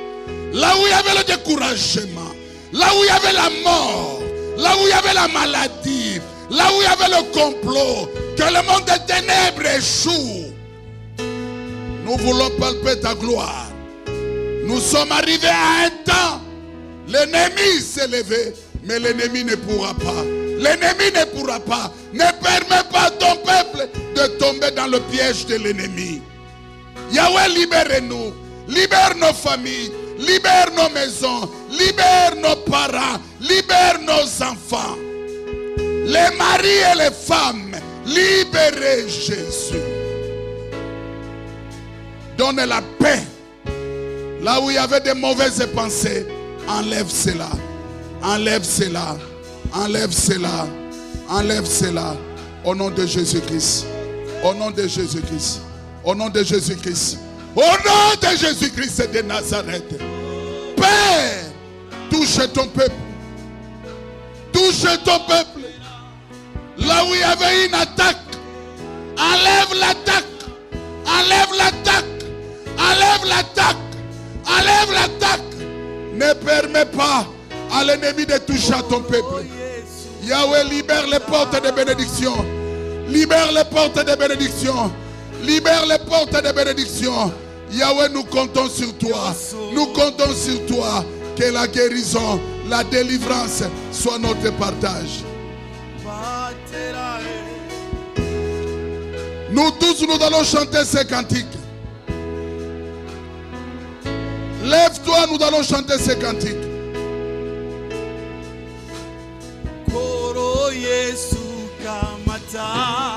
Là où il y avait le découragement, là où il y avait la mort, là où il y avait la maladie, là où il y avait le complot, que le monde des ténèbres échoue. Nous voulons palper ta gloire. Nous sommes arrivés à un temps. L'ennemi s'est levé, mais l'ennemi ne pourra pas. L'ennemi ne pourra pas. Ne permets pas à ton peuple de tomber dans le piège de l'ennemi. Yahweh, libère-nous. Libère nos familles. libère nos maisons, libère nos parents, libère nos enfants. Les maris et les femmes, libérez Jésus. Donne la paix. Là où il y avait des mauvaises pensées, enlève cela. Enlève cela. Enlève cela. Enlève cela. Au nom de Jésus-Christ. Au nom de Jésus-Christ. Au nom de Jésus-Christ. Au nom de Jésus-Christ de Nazareth. Père, touche ton peuple. Touche ton peuple. Là où il y avait une attaque, enlève l'attaque. Enlève l'attaque. Enlève l'attaque. Enlève l'attaque. Ne permets pas à l'ennemi de toucher à ton peuple. Yahweh, libère les portes de bénédiction. Libère les portes de bénédiction. Libère les portes de bénédiction. Yahweh, nous comptons sur toi. Nous comptons sur toi. Que la guérison, la délivrance soit notre partage. Nous tous, nous allons chanter ces cantiques. Lève-toi, nous allons chanter ces cantiques. Koro Yesu kamata.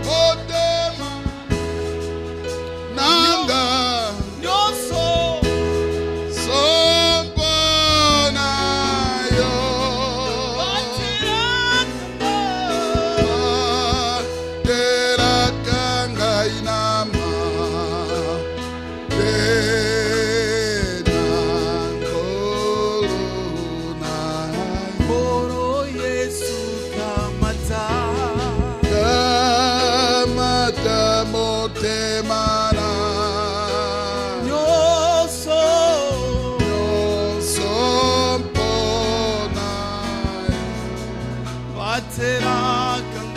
Odema Nanga Nyoso Sompona yo de la kanga inama. Koro Yesu kamata. Kamata motemana Nyoso Sompona batera kanga.